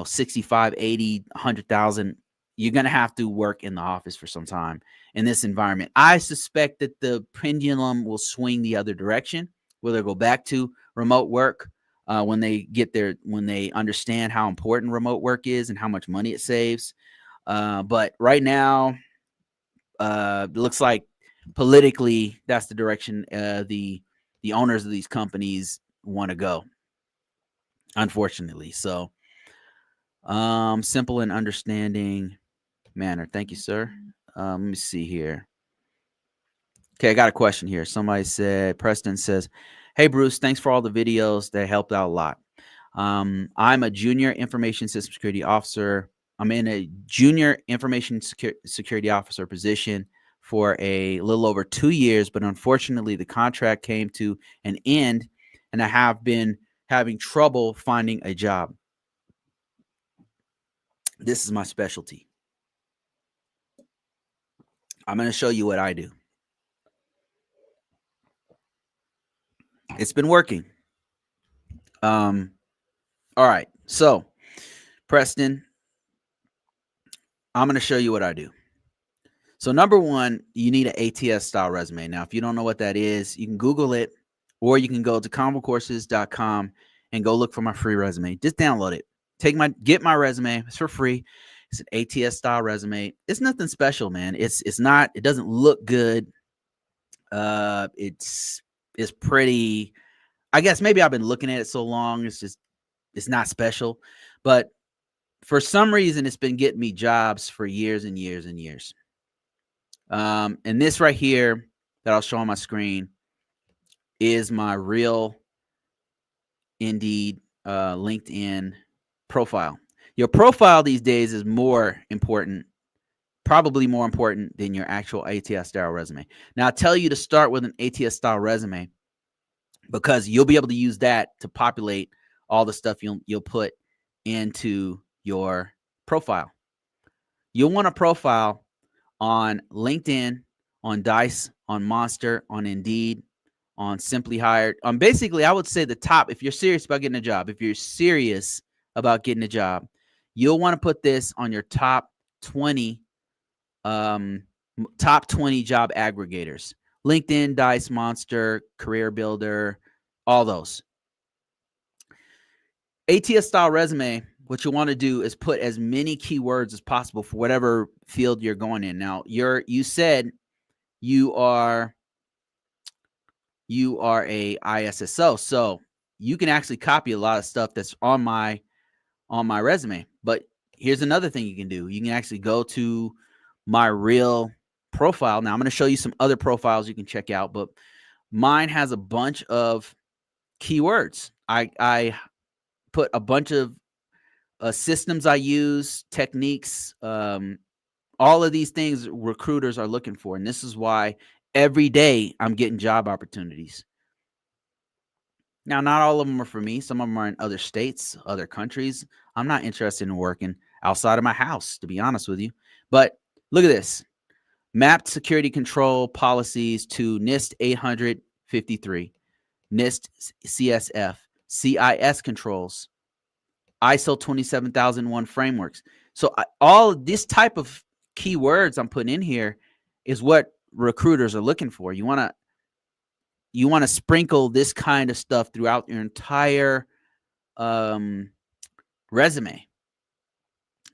65, 80, 100,000, you're going to have to work in the office for some time in this environment. I suspect that the pendulum will swing the other direction, where they'll go back to remote work when they understand how important remote work is and how much money it saves. But right now, it looks like politically that's the direction the owners of these companies want to go, unfortunately. So simple and understanding manner. Thank you, sir. Let me see here. Okay, I got a question here. Preston says, hey, Bruce, thanks for all the videos. That helped out a lot. I'm a junior information system security officer. I'm in a junior information security officer position for a little over 2 years, but unfortunately the contract came to an end and I have been having trouble finding a job. This is my specialty. I'm going to show you what I do. It's been working. All right. So, Preston, I'm going to show you what I do. So, number one, you need an ATS style resume. Now, if you don't know what that is, you can Google it, or you can go to ConvoCourses.com and go look for my free resume. Just download it. Get my resume. It's for free. It's an ATS style resume. It's nothing special, man. It's not. It doesn't look good. It's pretty. I guess maybe I've been looking at it so long. It's not special, but for some reason, it's been getting me jobs for years and years and years. And this right here that I'll show on my screen is my real Indeed, LinkedIn profile. Your profile these days is probably more important than your actual ATS style resume. Now, I tell you to start with an ATS style resume because you'll be able to use that to populate all the stuff you'll put into your profile. You'll want a profile on LinkedIn, on Dice, on Monster, on Indeed, on Simply Hired. Basically, I would say the top, if you're serious about getting a job, you'll want to put this on your top 20 job aggregators. LinkedIn, Dice, Monster, Career Builder, all those. ATS style resume, what you want to do is put as many keywords as possible for whatever field you're going in. Now, you said you are a ISSO, so you can actually copy a lot of stuff that's on my resume. But here's another thing you can do. You can actually go to my real profile. Now, I'm going to show you some other profiles you can check out, but mine has a bunch of keywords. I put a bunch of systems I use, techniques, all of these things recruiters are looking for. And this is why every day I'm getting job opportunities. Now, not all of them are for me. Some of them are in other states, other countries. I'm not interested in working outside of my house, to be honest with you. But look at this. Mapped security control policies to NIST 853, NIST CSF, CIS controls, ISO 27001 frameworks. So all this type of keywords I'm putting in here is what recruiters are looking for. You want to sprinkle this kind of stuff throughout your entire resume.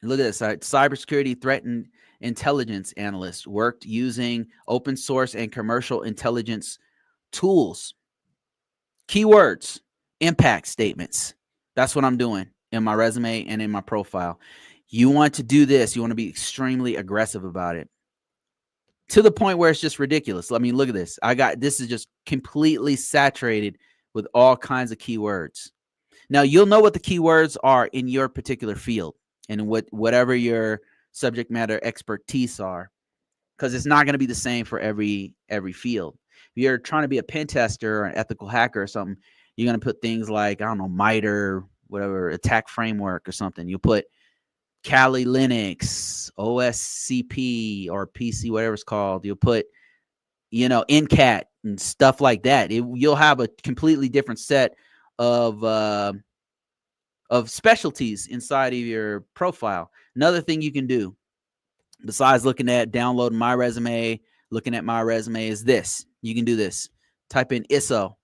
Look at this. Cybersecurity threat and intelligence analyst, worked using open source and commercial intelligence tools. Keywords, impact statements. That's what I'm doing in my resume and in my profile. You want to do this. You want to be extremely aggressive about it, to the point where it's just ridiculous. I mean, look at this. This is just completely saturated with all kinds of keywords. Now, you'll know what the keywords are in your particular field and whatever your subject matter expertise are, because it's not going to be the same for every field. If you're trying to be a pen tester or an ethical hacker or something, you're going to put things like, I don't know, MITRE, whatever, attack framework or something. You'll put Kali Linux, OSCP or PC, whatever it's called. You'll put, NCAT and stuff like that. You'll have a completely different set of specialties inside of your profile. Another thing you can do, besides downloading my resume, looking at my resume, is this. You can do this. Type in ISO,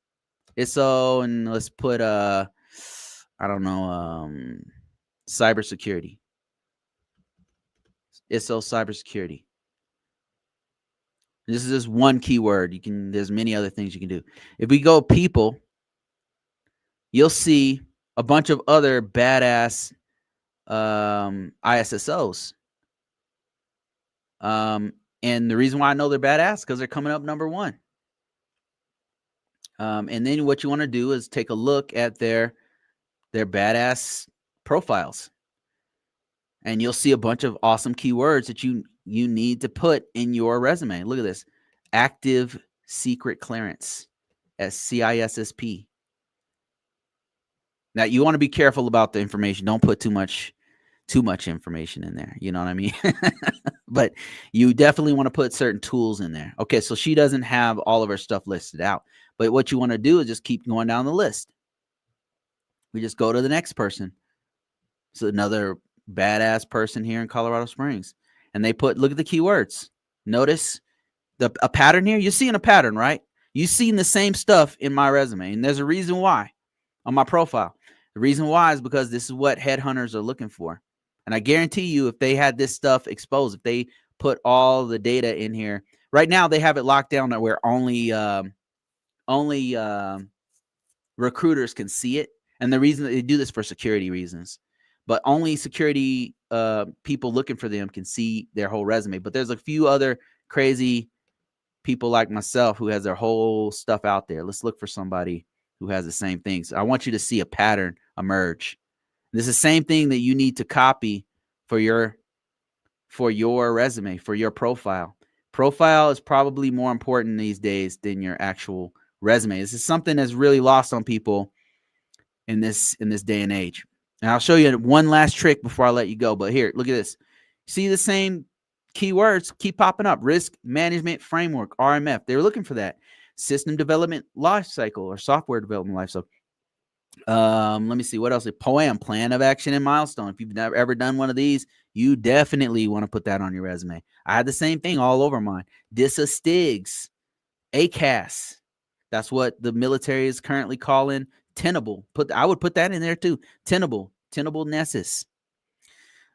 and let's put cybersecurity. ISO cybersecurity. This is just one keyword. There's many other things you can do. If we go people, you'll see a bunch of other badass ISSOs. And the reason why I know they're badass, because they're coming up number one. And then what you want to do is take a look at their badass profiles, and you'll see a bunch of awesome keywords that you need to put in your resume. Look at this. Active secret clearance, CISSP. Now, you want to be careful about the information. Don't put too much information in there. You know what I mean? But you definitely want to put certain tools in there. Okay, so she doesn't have all of her stuff listed out. But what you want to do is just keep going down the list. We just go to the next person. So another badass person here in Colorado Springs. And they look at the keywords. Notice a pattern here. You're seeing a pattern, right? You've seen the same stuff in my resume. And there's a reason why on my profile. The reason why is because this is what headhunters are looking for. And I guarantee you, if they had this stuff exposed, if they put all the data in here, right now they have it locked down that where only recruiters can see it. And the reason that they do this for security reasons, but only security people looking for them can see their whole resume. But there's a few other crazy people like myself who has their whole stuff out there. Let's look for somebody who has the same thing. So I want you to see a pattern emerge. This is the same thing that you need to copy for your resume, for your profile. Profile is probably more important these days than your actual resume. This is something that's really lost on people. in this day and age. And I'll show you one last trick before I let you go. But here, look at this. See the same keywords keep popping up. Risk Management Framework, RMF. They're looking for that. System Development Lifecycle or Software Development Lifecycle. Let me see what else. POAM, Plan of Action and Milestone. If you've never ever done one of these, you definitely want to put that on your resume. I had the same thing all over mine. DISA STIGs, ACAS. That's what the military is currently calling Tenable. I would put that in there too. Tenable Nessus.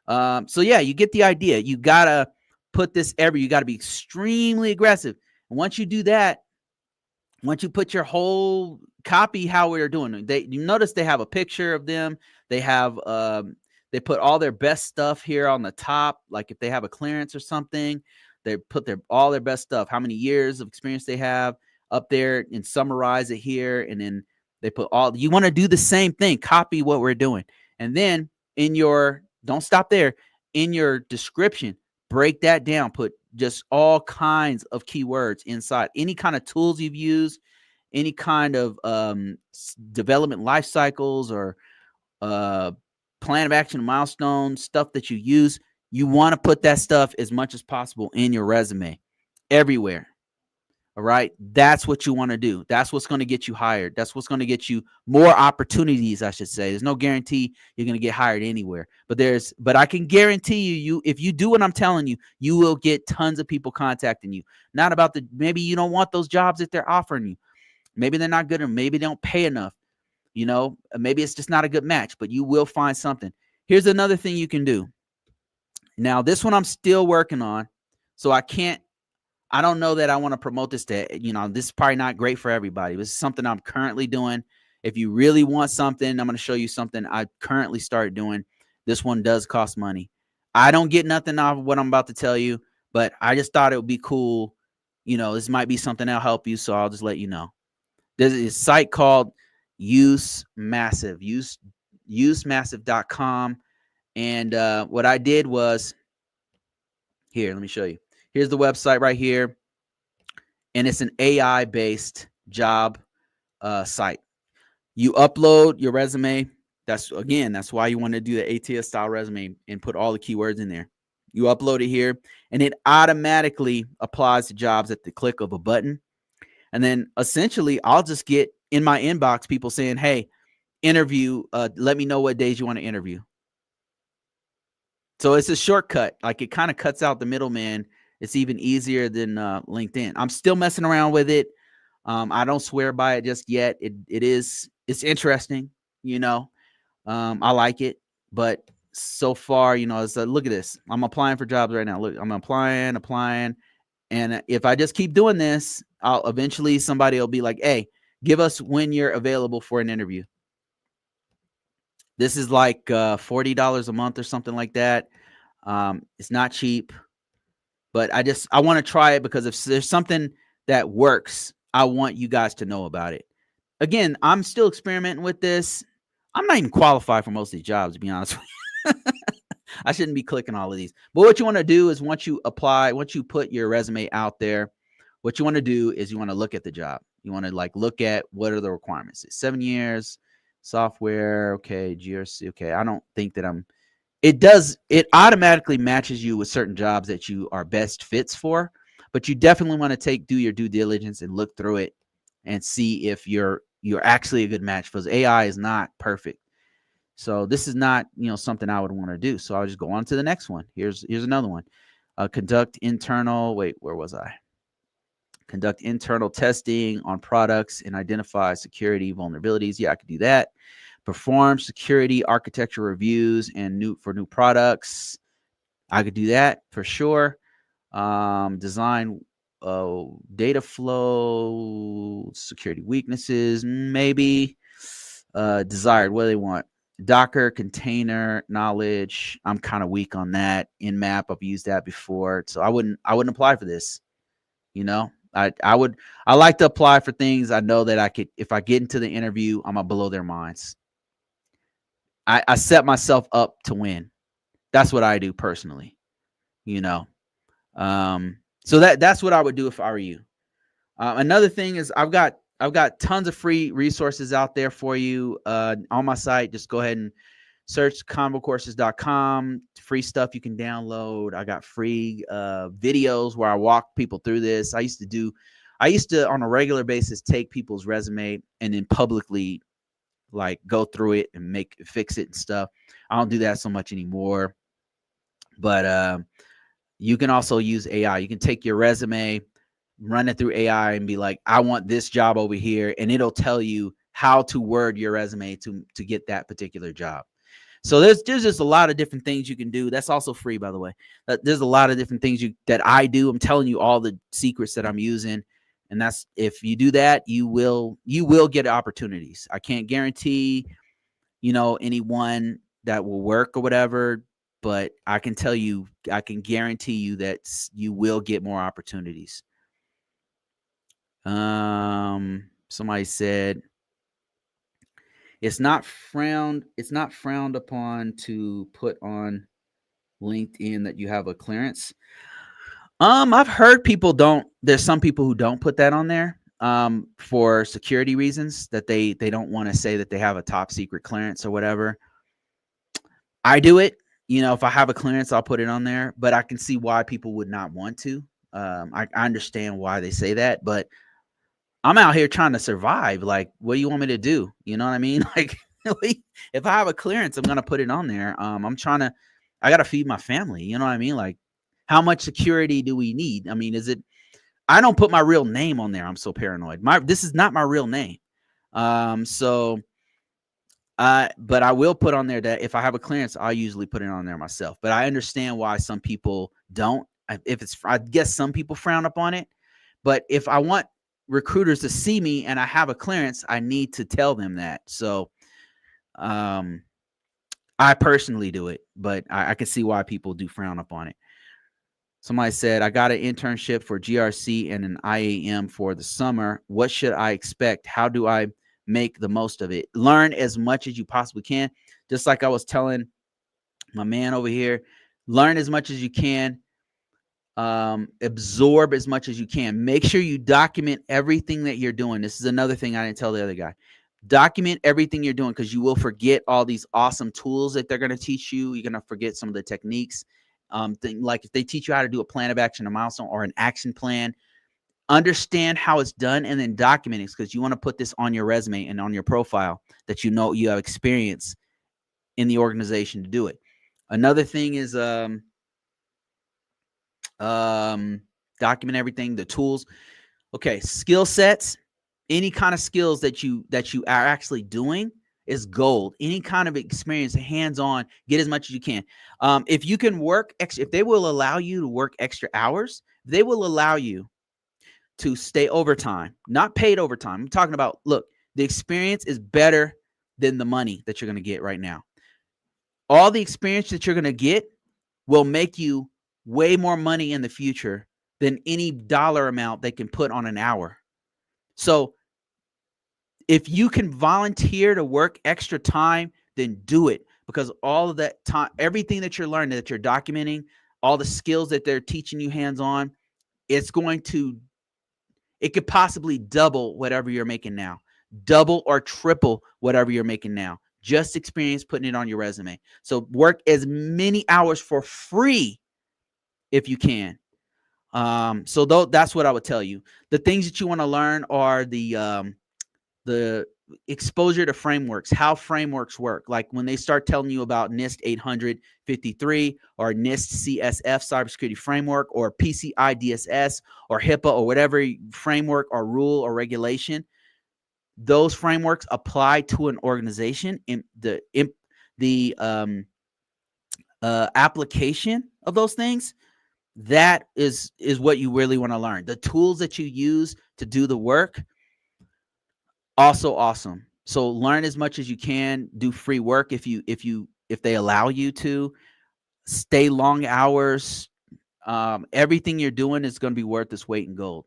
So yeah, you get the idea. You gotta put this you gotta be extremely aggressive. And once you do that, once you put your whole copy how we're doing it, you notice they have a picture of them. They have they put all their best stuff here on the top. Like if they have a clearance or something, they put all their best stuff, how many years of experience they have up there, and summarize it here. And then they put you want to do the same thing, copy what we're doing. And then don't stop there. In your description, break that down, put just all kinds of keywords inside. Any kind of tools you've used, any kind of development life cycles or plan of action milestone stuff that you use. You want to put that stuff as much as possible in your resume everywhere. All right. That's what you want to do. That's what's going to get you hired. That's what's going to get you more opportunities, I should say. There's no guarantee you're going to get hired anywhere, but I can guarantee you, if you do what I'm telling you, you will get tons of people contacting you. Not about maybe you don't want those jobs that they're offering you. Maybe they're not good, or maybe they don't pay enough. Maybe it's just not a good match, but you will find something. Here's another thing you can do. Now, this one I'm still working on, so I don't know that I want to promote this to, this is probably not great for everybody. This is something I'm currently doing. If you really want something, I'm going to show you something I currently started doing. This one does cost money. I don't get nothing off of what I'm about to tell you, but I just thought it would be cool. This might be something that'll help you, so I'll just let you know. There's a site called UseMassive, usemassive.com. And what I did was, here, let me show you. Here's the website right here. And it's an AI-based job site. You upload your resume. That's why you want to do the ATS style resume and put all the keywords in there. You upload it here, and it automatically applies to jobs at the click of a button. And then essentially, I'll just get in my inbox people saying, hey, interview, let me know what days you want to interview. So it's a shortcut. Like, it kind of cuts out the middleman. It's even easier than LinkedIn. I'm still messing around with it. I don't swear by it just yet. It's interesting, I like it, but so far, look at this. I'm applying for jobs right now. Look, I'm applying. And if I just keep doing this, eventually somebody will be like, hey, give us when you're available for an interview. This is like $40 a month or something like that. It's not cheap, but I want to try it because if there's something that works, I want you guys to know about it. Again, I'm still experimenting with this. I'm not even qualified for most of these jobs, to be honest with you. I shouldn't be clicking all of these. But what you want to do is once you put your resume out there, what you want to do is you want to look at the job. You want to look at what are the requirements. It's 7 years, software, okay, GRC, okay. I don't think that it automatically matches you with certain jobs that you are best fits for, but you definitely want to do your due diligence and look through it and see if you're actually a good match, because AI is not perfect. So this is not, something I would want to do. So I'll just go on to the next one. Here's another one. Conduct internal testing on products and identify security vulnerabilities. Yeah, I could do that. Perform security architecture reviews for new products. I could do that for sure. Design data flow, security weaknesses, maybe. Desired, what do they want? Docker container knowledge. I'm kind of weak on that. Nmap, I've used that before, so I wouldn't apply for this. I like to apply for things I know that I could, if I get into the interview, I'm gonna blow their minds. I set myself up to win. That's what I do personally. So that's what I would do if I were you. Another thing is I've got I've got tons of free resources out there for you on my site. Just go ahead and search ConvoCourses.com. Free stuff you can download. I got free videos where I walk people through this. I used to on a regular basis take people's resume and then publicly like go through it and fix it and stuff. I don't do that so much anymore. But you can also use AI. You can take your resume, run it through AI and be like, I want this job over here. And it'll tell you how to word your resume to get that particular job. So there's just a lot of different things you can do. That's also free, by the way. There's a lot of different things that I do. I'm telling you all the secrets that I'm using. And that's, if you do that, you will get opportunities. I can't guarantee, anyone that will work or whatever, but I can tell you, I can guarantee you that you will get more opportunities. Somebody said it's not frowned upon to put on LinkedIn that you have a clearance. I've heard there's some people who don't put that on there for security reasons, that they don't want to say that they have a top secret clearance or whatever. I do it. If I have a clearance, I'll put it on there, but I can see why people would not want to. I understand why they say that, but I'm out here trying to survive. Like, what do you want me to do? You know what I mean? Like, if I have a clearance, I'm going to put it on there. I got to feed my family. You know what I mean? Like, how much security do we need? I mean, I don't put my real name on there. I'm so paranoid. This is not my real name. But I will put on there that if I have a clearance, I usually put it on there myself. But I understand why some people don't. I guess some people frown upon it. But if I want recruiters to see me and I have a clearance, I need to tell them that. So I personally do it, but I can see why people do frown upon it. Somebody said, I got an internship for GRC and an IAM for the summer. What should I expect? How do I make the most of it? Learn as much as you possibly can. Just like I was telling my man over here, learn as much as you can. Absorb as much as you can. Make sure you document everything that you're doing. This is another thing I didn't tell the other guy. Document everything you're doing, because you will forget all these awesome tools that they're going to teach you. You're going to forget some of the techniques. Like if they teach you how to do a plan of action, a milestone, or an action plan, understand how it's done and then document it, because you want to put this on your resume and on your profile that you have experience in the organization to do it. Another thing is document everything, the tools. Okay, skill sets. Any kind of skills that you are actually doing is gold. Any kind of experience, hands-on, get as much as you can. If you can work extra, if they will allow you to work extra hours, they will allow you to stay overtime, not paid overtime. I'm talking about, look, the experience is better than the money that you're going to get right now. All the experience that you're going to get will make you way more money in the future than any dollar amount they can put on an hour. So if you can volunteer to work extra time, then do it, because all of that time, everything that you're learning, that you're documenting, all the skills that they're teaching you hands-on, it could possibly double whatever you're making now, double or triple whatever you're making now. Just experience putting it on your resume. So work as many hours for free if you can. So that's what I would tell you. The things that you want to learn are the exposure to frameworks, how frameworks work. Like when they start telling you about NIST 853 or NIST CSF Cybersecurity Framework or PCI DSS or HIPAA or whatever framework or rule or regulation, those frameworks apply to an organization. In the application of those things, that is what you really want to learn. The tools that you use to do the work, also awesome. So learn as much as you can. Do free work if they allow you to. Stay long hours. Everything you're doing is going to be worth its weight in gold.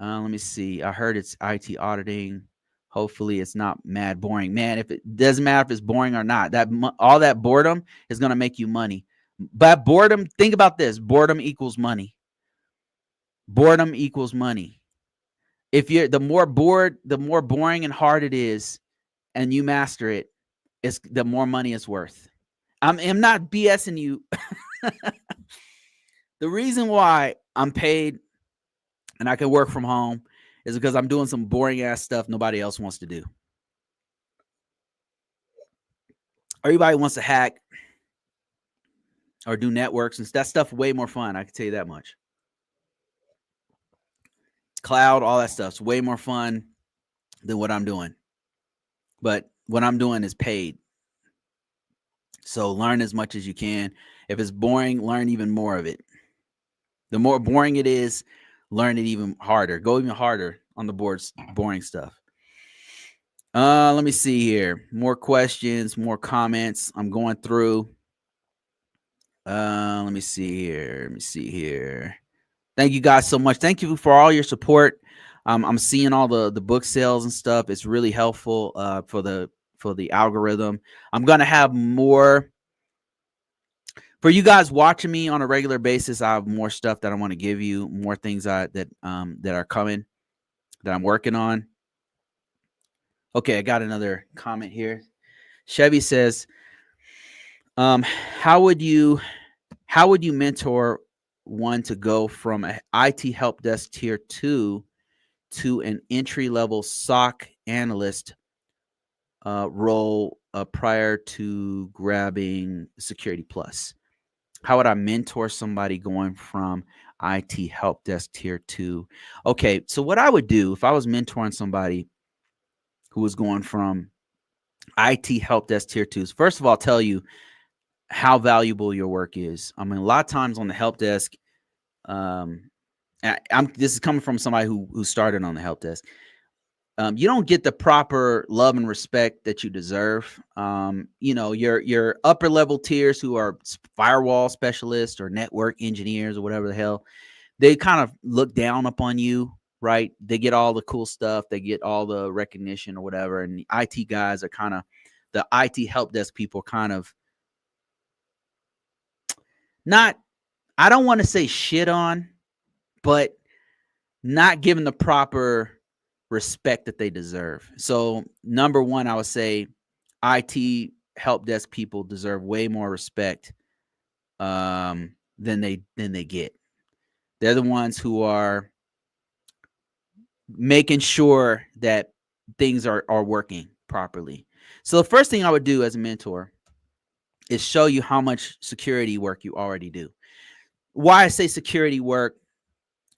Let me see. I heard it's IT auditing. Hopefully it's not mad boring. Man, if it doesn't matter if it's boring or not, all that boredom is going to make you money. But boredom, think about this. Boredom equals money. Boredom equals money. If you're the more boring and hard it is, and you master it, it's the more money it's worth. I'm not BSing you. The reason why I'm paid and I can work from home is because I'm doing some boring ass stuff nobody else wants to do. Everybody wants to hack or do networks, and that stuff way more fun. I can tell you that much. Cloud, all that stuff's way more fun than what I'm doing. But what I'm doing is paid. So learn as much as you can. If it's boring, learn even more of it. The more boring it is, learn it even harder. Go even harder on the boards, boring stuff. Let me see here. More questions, more comments. I'm going through. Let me see here. Thank you guys so much. Thank you for all your support. I'm seeing all the book sales and stuff. It's really helpful for the algorithm. I'm gonna have more for you guys watching me on a regular basis. I have more stuff that I want to give you, more things that are coming that I'm working on. Okay, I got another comment here. Chevy says, how would you mentor one to go from an IT help desk tier 2 to an entry-level SOC analyst role prior to grabbing Security Plus? How would I mentor somebody going from IT help desk tier 2? Okay, so what I would do if I was mentoring somebody who was going from IT help desk tier 2s, first of all, I'll tell you how valuable your work is. I mean, a lot of times on the help desk, this is coming from somebody who started on the help desk. You don't get the proper love and respect that you deserve. Your upper level tiers who are firewall specialists or network engineers or whatever the hell, they kind of look down upon you, right? They get all the cool stuff, they get all the recognition or whatever, and the IT guys are kind of the IT help desk people, kind of not. I don't want to say shit on, but not given the proper respect that they deserve. So number one, I would say IT help desk people deserve way more respect than they get. They're the ones who are making sure that things are working properly. So the first thing I would do as a mentor is show you how much security work you already do. Why I say security work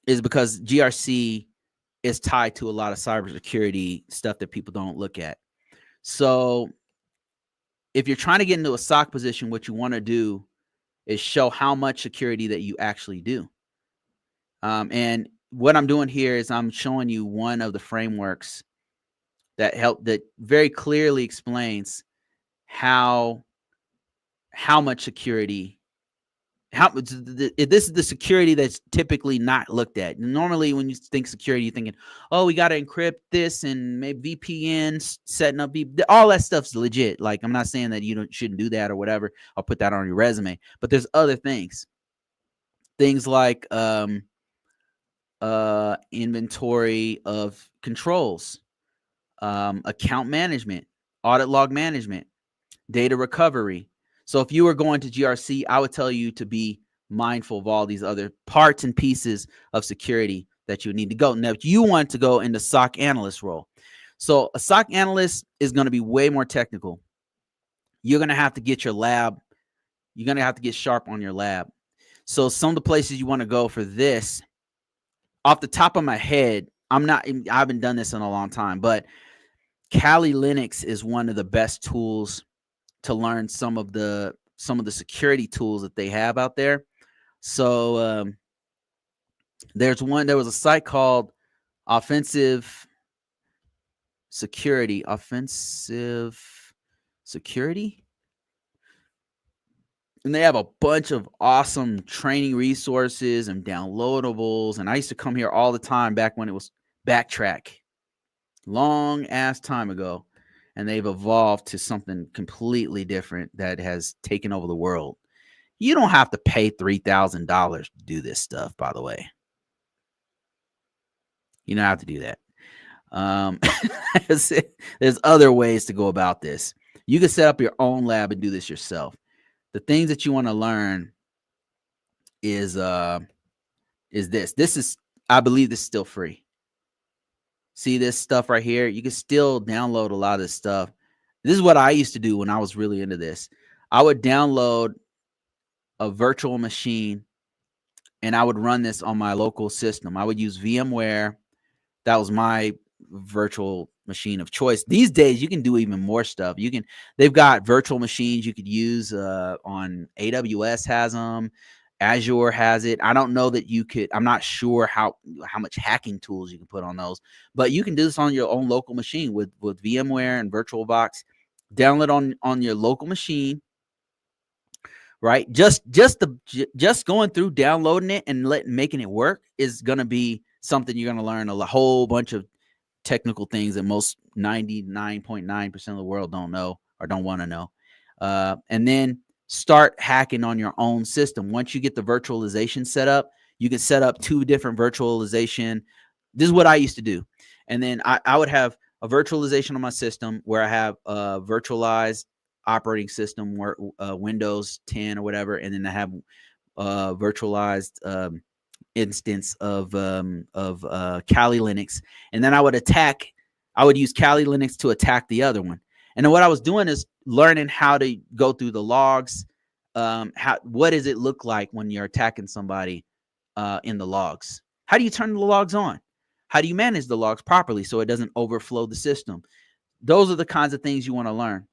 is because GRC is tied to a lot of cybersecurity stuff that people don't look at. So if you're trying to get into a SOC position, what you want to do is show how much security that you actually do. And what I'm doing here is I'm showing you one of the frameworks that very clearly explains how much security. This is the security that's typically not looked at. Normally, when you think security, you're thinking, "Oh, we got to encrypt this and maybe VPN, setting up all that stuff's legit." Like, I'm not saying that you shouldn't do that or whatever. I'll put that on your resume. But there's other things like inventory of controls, account management, audit log management, data recovery. So if you were going to GRC, I would tell you to be mindful of all these other parts and pieces of security that you need to go. Now, if you want to go into SOC analyst role, so a SOC analyst is going to be way more technical. You're going to have to get your lab. You're going to have to get sharp on your lab. So some of the places you want to go for this, off the top of my head, I haven't done this in a long time, but Kali Linux is one of the best tools to learn some of the security tools that they have out there. So there was a site called Offensive Security, and they have a bunch of awesome training resources and downloadables. And I used to come here all the time back when it was Backtrack, long ass time ago. And they've evolved to something completely different that has taken over the world. You don't have to pay $3,000 to do this stuff, by the way. You don't have to do that. There's other ways to go about this. You can set up your own lab and do this yourself. The things that you want to learn is this. This is, I believe this is still free. See this stuff right here? You can still download a lot of this stuff. This is what I used to do when I was really into this. I would download a virtual machine and I would run this on my local system. I would use VMware. That was my virtual machine of choice. These days, you can do even more stuff. They've got virtual machines you could use on AWS has them. Azure has it. I don't know that you could. I'm not sure how much hacking tools you can put on those, but you can do this on your own local machine with VMware and VirtualBox. Download on your local machine, right? Just going through downloading it and making it work is going to be something you're going to learn a whole bunch of technical things that most 99.9% of the world don't know or don't want to know. And then start hacking on your own system. Once you get the virtualization set up, you can set up 2 different virtualization. This is what I used to do. And then I would have a virtualization on my system where I have a virtualized operating system, where Windows 10 or whatever, and then I have a virtualized instance of Kali Linux, and then I would use Kali Linux to attack the other one. And then what I was doing is learning how to go through the logs. What does it look like when you're attacking somebody in the logs? How do you turn the logs on? How do you manage the logs properly so it doesn't overflow the system? Those are the kinds of things you want to learn.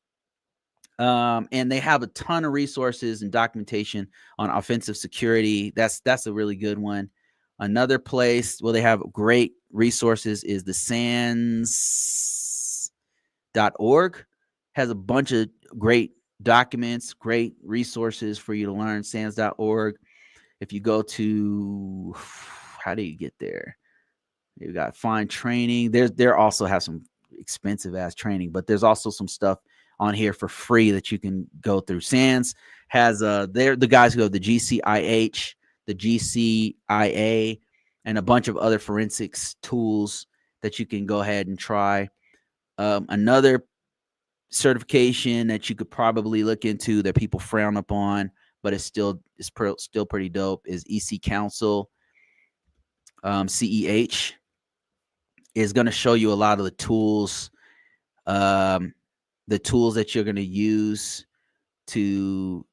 And they have a ton of resources and documentation on offensive security. That's a really good one. Another place where they have great resources is the SANS.org. Has a bunch of great documents, great resources for you to learn. SANS.org. If you go to, how do you get there? You got fine training. There also have some expensive ass training, but there's also some stuff on here for free that you can go through. SANS has they're the guys who have the GCIH, the GCIA, and a bunch of other forensics tools that you can go ahead and try. Another certification that you could probably look into that people frown upon, but it's still pretty dope, is EC Council. CEH is going to show you a lot of the tools that you're going to use that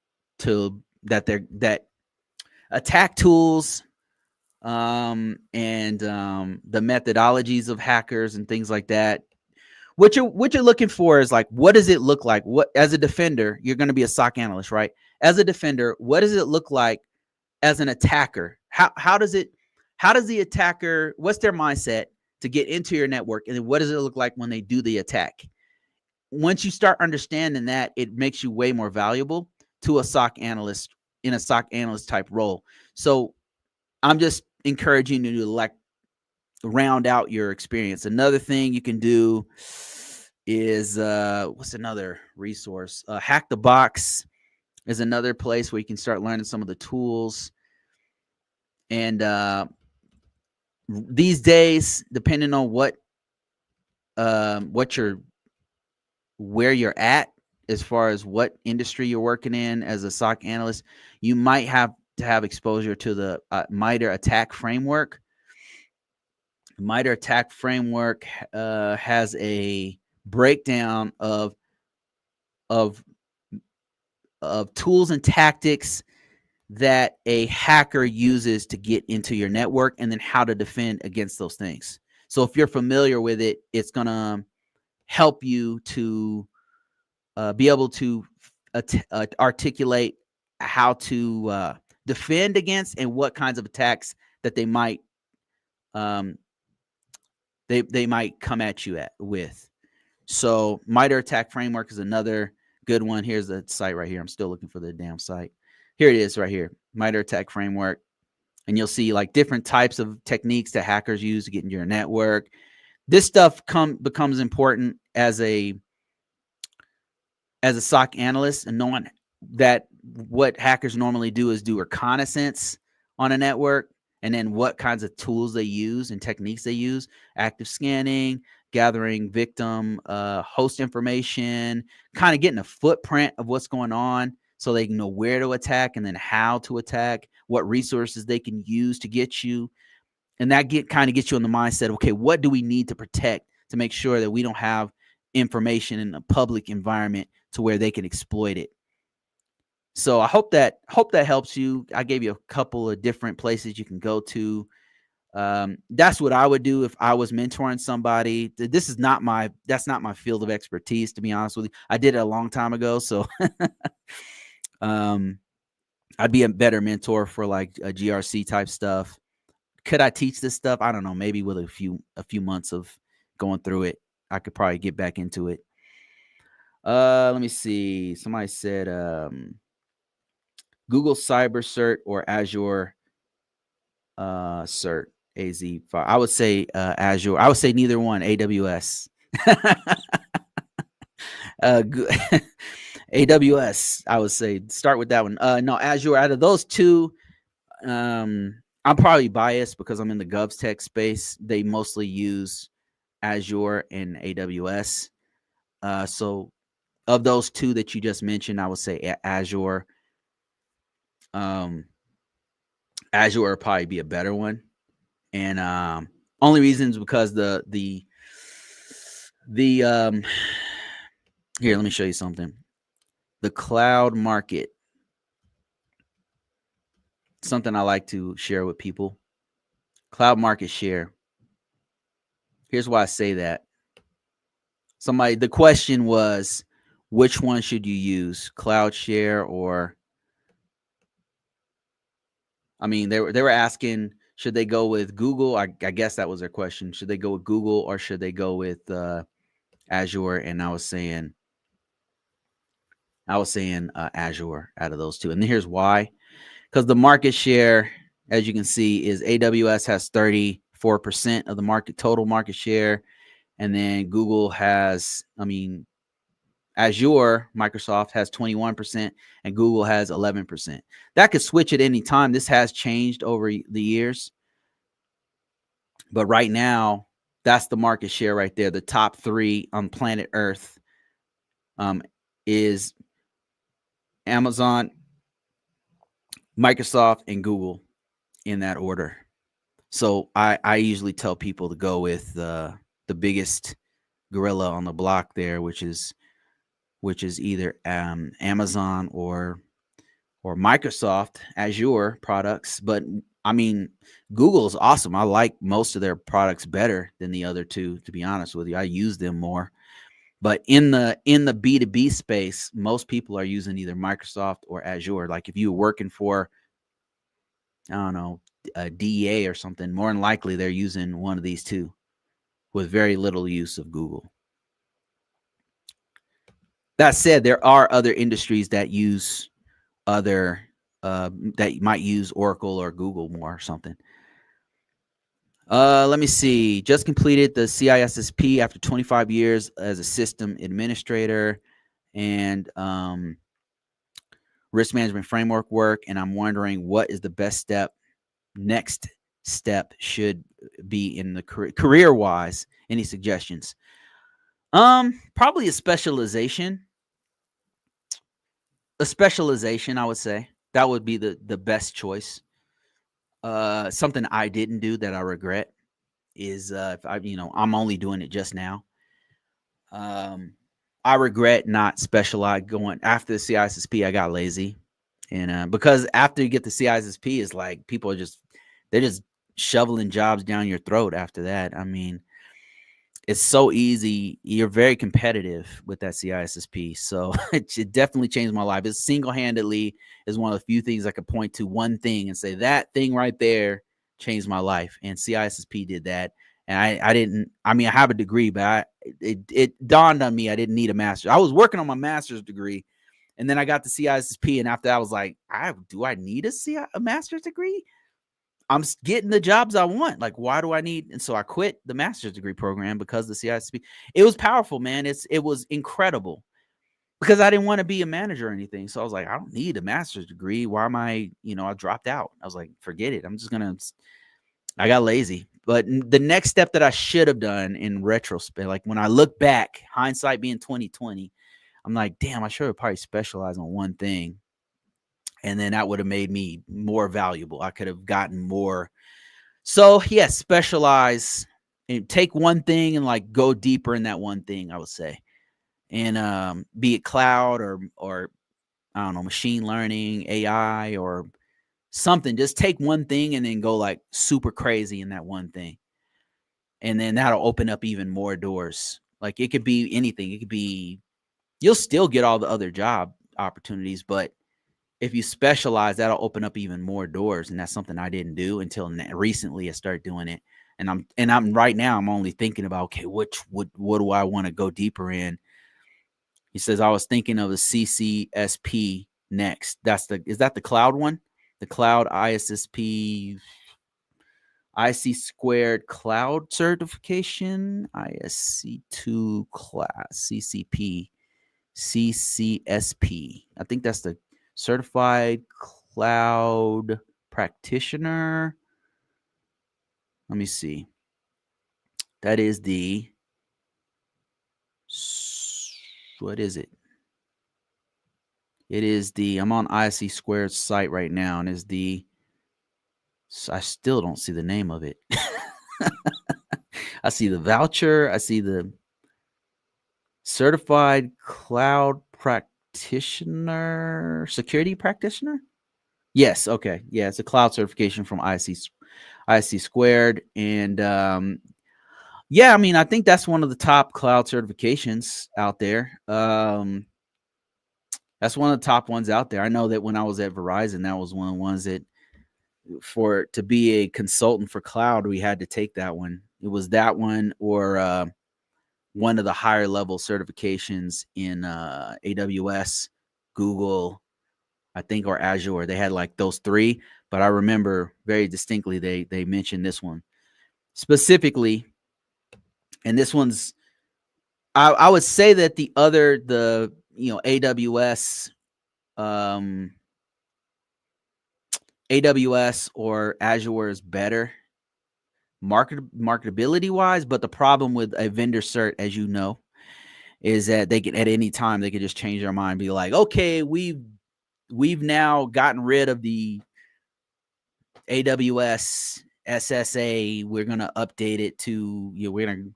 attack tools, and the methodologies of hackers and things like that. What you're looking for is like, what does it look like? What, as a defender, you're going to be a SOC analyst, right? As a defender, what does it look like as an attacker? How does the attacker, what's their mindset to get into your network? And then what does it look like when they do the attack? Once you start understanding that, it makes you way more valuable to a SOC analyst in a SOC analyst type role. So I'm just encouraging you to like round out your experience. Another thing you can do is what's another resource? Hack the Box is another place where you can start learning some of the tools. And these days, depending on where you're at as far as what industry you're working in as a SOC analyst, you might have to have exposure to the MITRE ATT&CK framework. MITRE ATT&CK framework has a breakdown of tools and tactics that a hacker uses to get into your network, and then how to defend against those things. So if you're familiar with it, it's going to help you to be able to articulate how to defend against and what kinds of attacks that they might they might come at you with. So MITRE ATT&CK framework is another good one. Here's the site right here. I'm still looking for the damn site. Here it is right here, MITRE ATT&CK framework. And you'll see like different types of techniques that hackers use to get into your network. This stuff becomes important as a SOC analyst, and knowing that what hackers normally do is do reconnaissance on a network, and then what kinds of tools they use and techniques they use, active scanning, gathering victim host information, kind of getting a footprint of what's going on so they can know where to attack and then how to attack, what resources they can use to get you. And that kind of gets you in the mindset, okay, what do we need to protect to make sure that we don't have information in a public environment to where they can exploit it. So I hope that helps you. I gave you a couple of different places you can go to. That's what I would do if I was mentoring somebody. That's not my field of expertise, to be honest with you. I did it a long time ago, so I'd be a better mentor for like a GRC type stuff. Could I teach this stuff? I don't know. Maybe with a few months of going through it, I could probably get back into it. Let me see. Somebody said Google Cyber Cert or Azure Cert AZ5. I would say Azure. I would say neither one. AWS. AWS. I would say start with that one. No, Azure. Out of those two, I'm probably biased because I'm in the GovTech space. They mostly use Azure and AWS. So of those two that you just mentioned, I would say Azure. Azure would probably be a better one. And only reason is because the here, let me show you something. The cloud market. Something I like to share with people. Cloud market share. Here's why I say that. The question was, which one should you use? Cloud share or, I mean, they were asking, should they go with Google? I guess that was their question. Should they go with Google or should they go with Azure? And I was saying Azure out of those two. And here's why. Because the market share, as you can see, is AWS has 34% of the total market share. And then Google has, Azure, Microsoft has 21% and Google has 11%. That could switch at any time. This has changed over the years. But right now, that's the market share right there. The top three on planet Earth is Amazon, Microsoft, and Google in that order. So I usually tell people to go with the biggest gorilla on the block there, which is either Amazon or Microsoft Azure products. But I mean, Google is awesome. I like most of their products better than the other two, to be honest with you. I use them more. But in the B2B space, most people are using either Microsoft or Azure. Like if you're working for, I don't know, a DEA or something, more than likely they're using one of these two with very little use of Google. That said, there are other industries that use that might use Oracle or Google more or something. Let me see. Just completed the CISSP after 25 years as a system administrator and risk management framework work. And I'm wondering what is the best next step should be in the career-wise. Any suggestions? Probably a specialization. I would say. That would be the best choice. Something I didn't do that I regret is if I'm only doing it just now. I regret not specialized going after the CISSP. I got lazy, and because after you get the CISSP, it's like people are they're just shoveling jobs down your throat after that. I mean, it's so easy. You're very competitive with that CISSP. So it definitely changed my life. It single-handedly is one of the few things I could point to one thing and say that thing right there changed my life. And CISSP did that. And I have a degree, but it dawned on me I didn't need a master's. I was working on my master's degree, and then I got the CISSP. And after that, I was like, do I need a master's degree? I'm getting the jobs I want. Like, why do I need? And so I quit the master's degree program because the CISSP. It was powerful, man. It was incredible. because I didn't want to be a manager or anything. So I was like, I don't need a master's degree. Why am I, I dropped out. I was like, forget it. I got lazy. But the next step that I should have done in retrospect, like when I look back, hindsight being 2020, I'm like, damn, I should have probably specialized on one thing. And then that would have made me more valuable. I could have gotten more. So yeah, specialize and take one thing and like go deeper in that one thing, I would say. And be it cloud or I don't know, machine learning, AI or something. Just take one thing and then go like super crazy in that one thing. And then that'll open up even more doors. Like it could be anything. It could be, you'll still get all the other job opportunities, but if you specialize, that'll open up even more doors. And that's something I didn't do until recently I started doing it. And I'm right now, I'm only thinking about, okay, what do I want to go deeper in? He says, I was thinking of the CCSP next. Is that the cloud one? The cloud ISSP, IC squared cloud certification, ISC2 class, CCP, CCSP. I think that's the certified cloud practitioner. Let me see. That is what is it? It is I'm on ISC squared site right now, and I still don't see the name of it. I see the voucher. I see the certified cloud practitioner, security practitioner. Yes. Okay. Yeah. It's a cloud certification from ISC squared. And, yeah, I mean, I think that's one of the top cloud certifications out there. That's one of the top ones out there. I know that when I was at Verizon, that was one of the ones that to be a consultant for cloud, we had to take that one. It was that one or one of the higher level certifications in AWS, Google, I think, or Azure. They had like those three, but I remember very distinctly they mentioned this one specifically. And this one's, I would say that the AWS, AWS or Azure is better marketability wise, but the problem with a vendor cert, as you know, is that they can at any time they could just change their mind, be like, okay, we've now gotten rid of the AWS SSA. We're gonna update it to we're gonna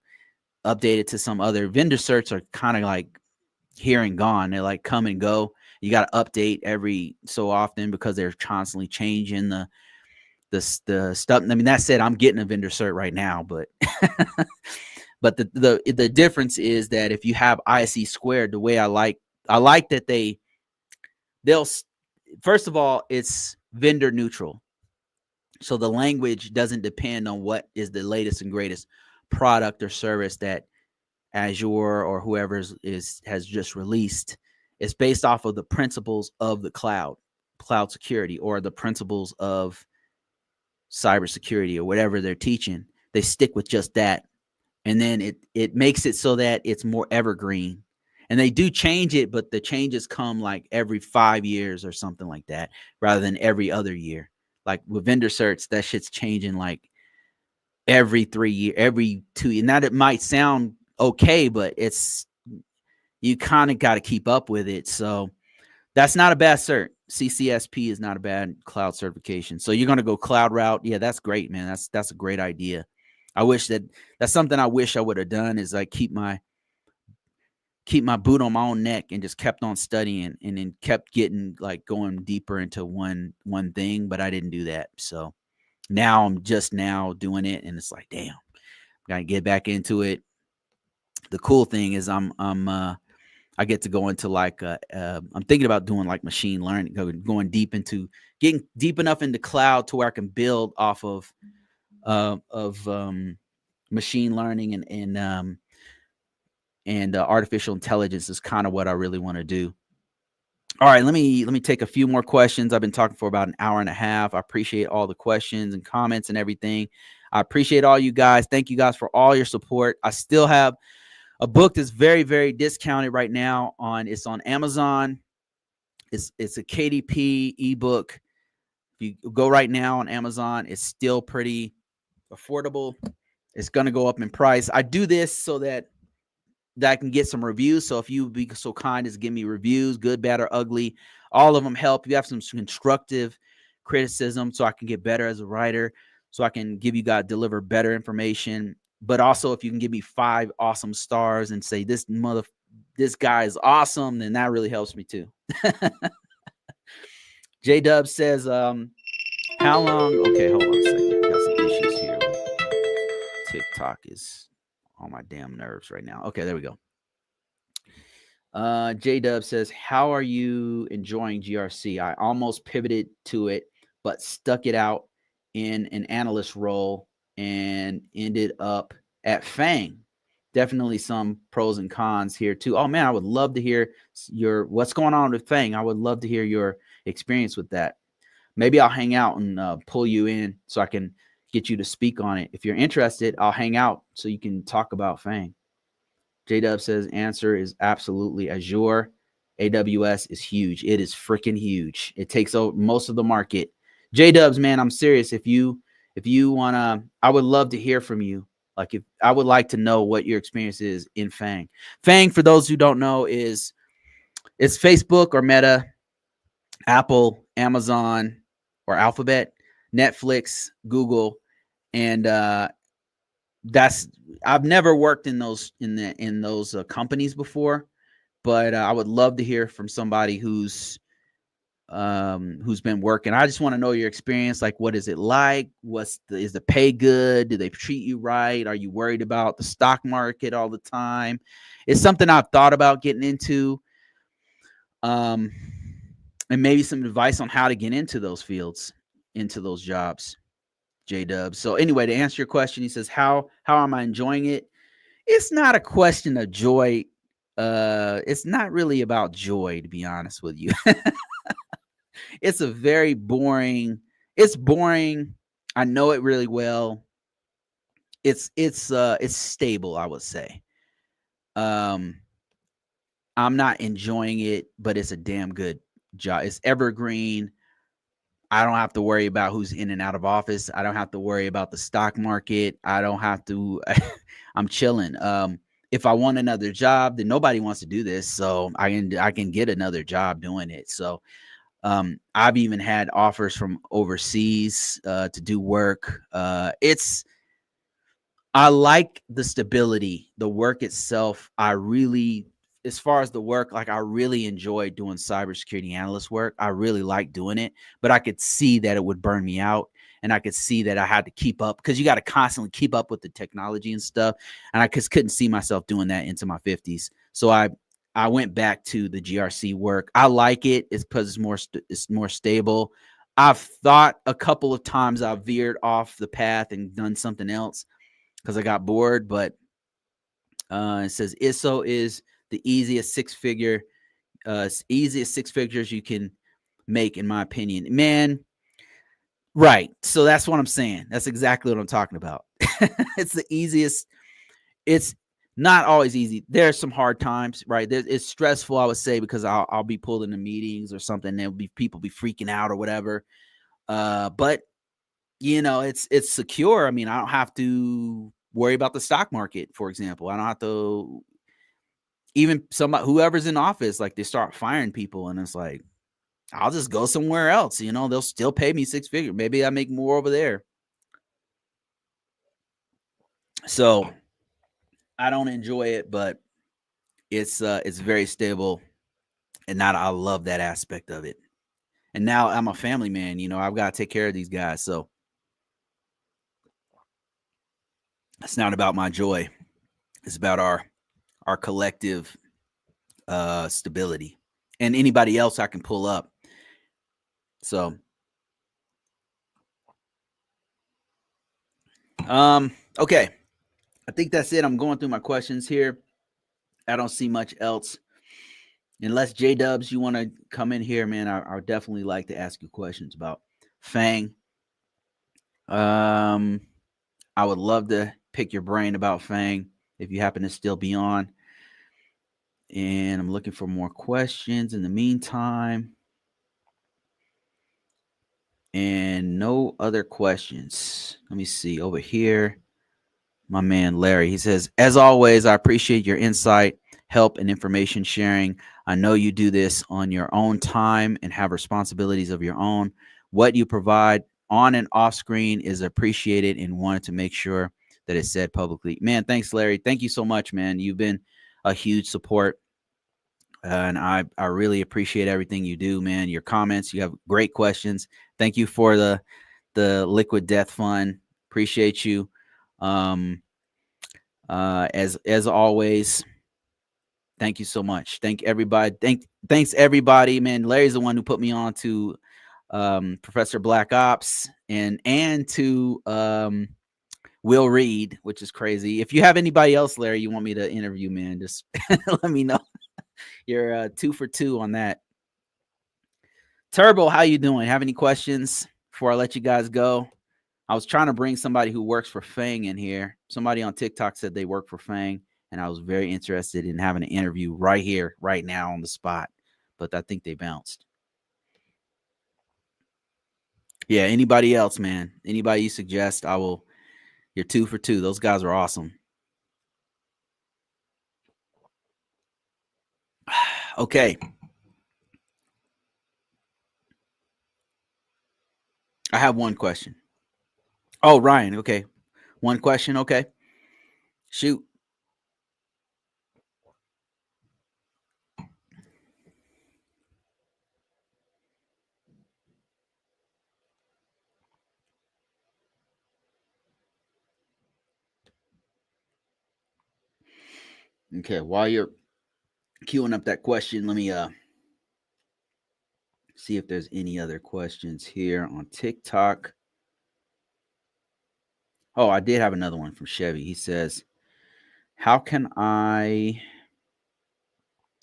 update it to some other vendor certs are kind of like here and gone. They like come and go. You got to update every so often because they're constantly changing the stuff. I mean, that said, I'm getting a vendor cert right now, but but the difference is that if you have ISC squared, the way I like that they'll first of all, it's vendor neutral. So the language doesn't depend on what is the latest and greatest product or service that Azure or whoever has just released. It's based off of the principles of the cloud security, or the principles of cybersecurity, or whatever they're teaching. They stick with just that. And then it makes it so that it's more evergreen. And they do change it, but the changes come like every 5 years or something like that, rather than every other year. Like with vendor certs, that shit's changing like every 3 years, every 2 years. Now, it might sound okay, but you kind of got to keep up with it. So that's not a bad cert. CCSP is not a bad cloud certification. So you're going to go cloud route. Yeah, that's great, man. That's a great idea. I wish that's something I wish I would have done, is like keep my boot on my own neck and just kept on studying, and then kept getting like going deeper into one thing, but I didn't do that. So now I'm just now doing it, and it's like, damn, gotta get back into it. The cool thing is I get to go into like I'm thinking about doing like machine learning, going getting deep enough into cloud to where I can build off of machine learning and artificial intelligence is kind of what I really want to do. All right, let me take a few more questions. I've been talking for about an hour and a half. I appreciate all the questions and comments and everything. I appreciate all you guys. Thank you guys for all your support. I still have A book that's very, very discounted right now it's on Amazon. It's a KDP ebook. If you go right now on Amazon, it's still pretty affordable. It's going to go up in price. I do this so that I can get some reviews. So if you would be so kind as to give me reviews, good, bad, or ugly, all of them help. You have some constructive criticism so I can get better as a writer, so I can give you guys, deliver better information. But also if you can give me 5 awesome stars and say this guy is awesome, then that really helps me too. J-Dub says, how long? Okay, hold on a second. Got some issues here. TikTok is on my damn nerves right now. Okay, there we go. J-Dub says, how are you enjoying GRC? I almost pivoted to it, but stuck it out in an analyst role and ended up at Fang. Definitely some pros and cons here too. Oh man, I would love to hear what's going on with Fang. I would love to hear your experience with that. Maybe I'll hang out and pull you in so I can get you to speak on it. If you're interested, I'll hang out so you can talk about Fang. J-Dub says answer is absolutely Azure. AWS is huge. It is freaking huge. It takes over most of the market. J-Dubs, man, I'm serious. If you wanna, I would love to hear from you. Like if I would like to know what your experience is in Fang. Fang, for those who don't know, it's Facebook or Meta, Apple, Amazon, or Alphabet, Netflix, Google, and I've never worked in those companies before, but I would love to hear from somebody who's been working. I just want to know your experience. Like, what is it like? Is the pay good? Do they treat you right? Are you worried about the stock market all the time? It's something I've thought about getting into. And maybe some advice on how to get into those fields, into those jobs. J-Dub. So anyway, to answer your question, he says, how am I enjoying it? It's not a question of joy. It's not really about joy, to be honest with you. It's boring. I know it really well. It's stable, I would say. I'm not enjoying it, but it's a damn good job. It's evergreen. I don't have to worry about who's in and out of office. I don't have to worry about the stock market. I don't have to. I'm chilling. If I want another job, then nobody wants to do this, so I can get another job doing it. So I've even had offers from overseas to do work. I like the stability, the work itself. As far as the work, like I really enjoy doing cybersecurity analyst work. I really like doing it, but I could see that it would burn me out. And I could see that I had to keep up because you got to constantly keep up with the technology and stuff. And I just couldn't see myself doing that into my 50s. So I went back to the GRC work. I like it. It's because it's more stable. I've thought a couple of times I've veered off the path and done something else because I got bored. But it says ISO is the easiest six figures you can make, in my opinion, man. Right. So that's what I'm saying. That's exactly what I'm talking about. It's the easiest. It's not always easy. There's some hard times, right? It's stressful, I would say, because I'll be pulled into meetings or something. There'll be people be freaking out or whatever. But you know, it's secure. I mean, I don't have to worry about the stock market, for example. I don't have to. Even whoever's in office, like they start firing people, and it's like, I'll just go somewhere else. You know, they'll still pay me 6 figures. Maybe I make more over there. So I don't enjoy it, but it's very stable, and I love that aspect of it. And now I'm a family man. You know, I've got to take care of these guys. So it's not about my joy. It's about our collective stability and anybody else I can pull up. So okay. I think that's it. I'm going through my questions here. I don't see much else. Unless J-Dubs, you want to come in here, man, I would definitely like to ask you questions about Fang. I would love to pick your brain about Fang. if you happen to still be on. And I'm looking for more questions in the meantime. And no other questions. Let me see over here. My man Larry, he says, as always, I appreciate your insight, help, and information sharing. I know you do this on your own time and have responsibilities of your own. What you provide on and off screen is appreciated and wanted to make sure that it's said publicly. Man, thanks, Larry. Thank you so much, man. You've been a huge support. And I really appreciate everything you do, man. Your comments, you have great questions. Thank you for the Liquid Death Fund. Appreciate you. As always, thank you so much. Thank everybody. Thanks everybody, man. Larry's the one who put me on to Professor Black Ops and to Will Reed, which is crazy. If you have anybody else, Larry, you want me to interview, man, just let me know. You're 2 for 2 on that. Turbo, how you doing? Have any questions before I let you guys go? I was trying to bring somebody who works for Fang in here. Somebody on TikTok said they work for Fang, and I was very interested in having an interview right here, right now on the spot, but I think they bounced. Yeah, anybody else, man? Anybody you suggest, I will. You're 2 for 2. Those guys are awesome. Okay. I have one question. Oh, Ryan. Okay. One question. Okay. Shoot. Okay. While you're queuing up that question, let me see if there's any other questions here on TikTok. Oh, I did have another one from Chevy. He says, how can I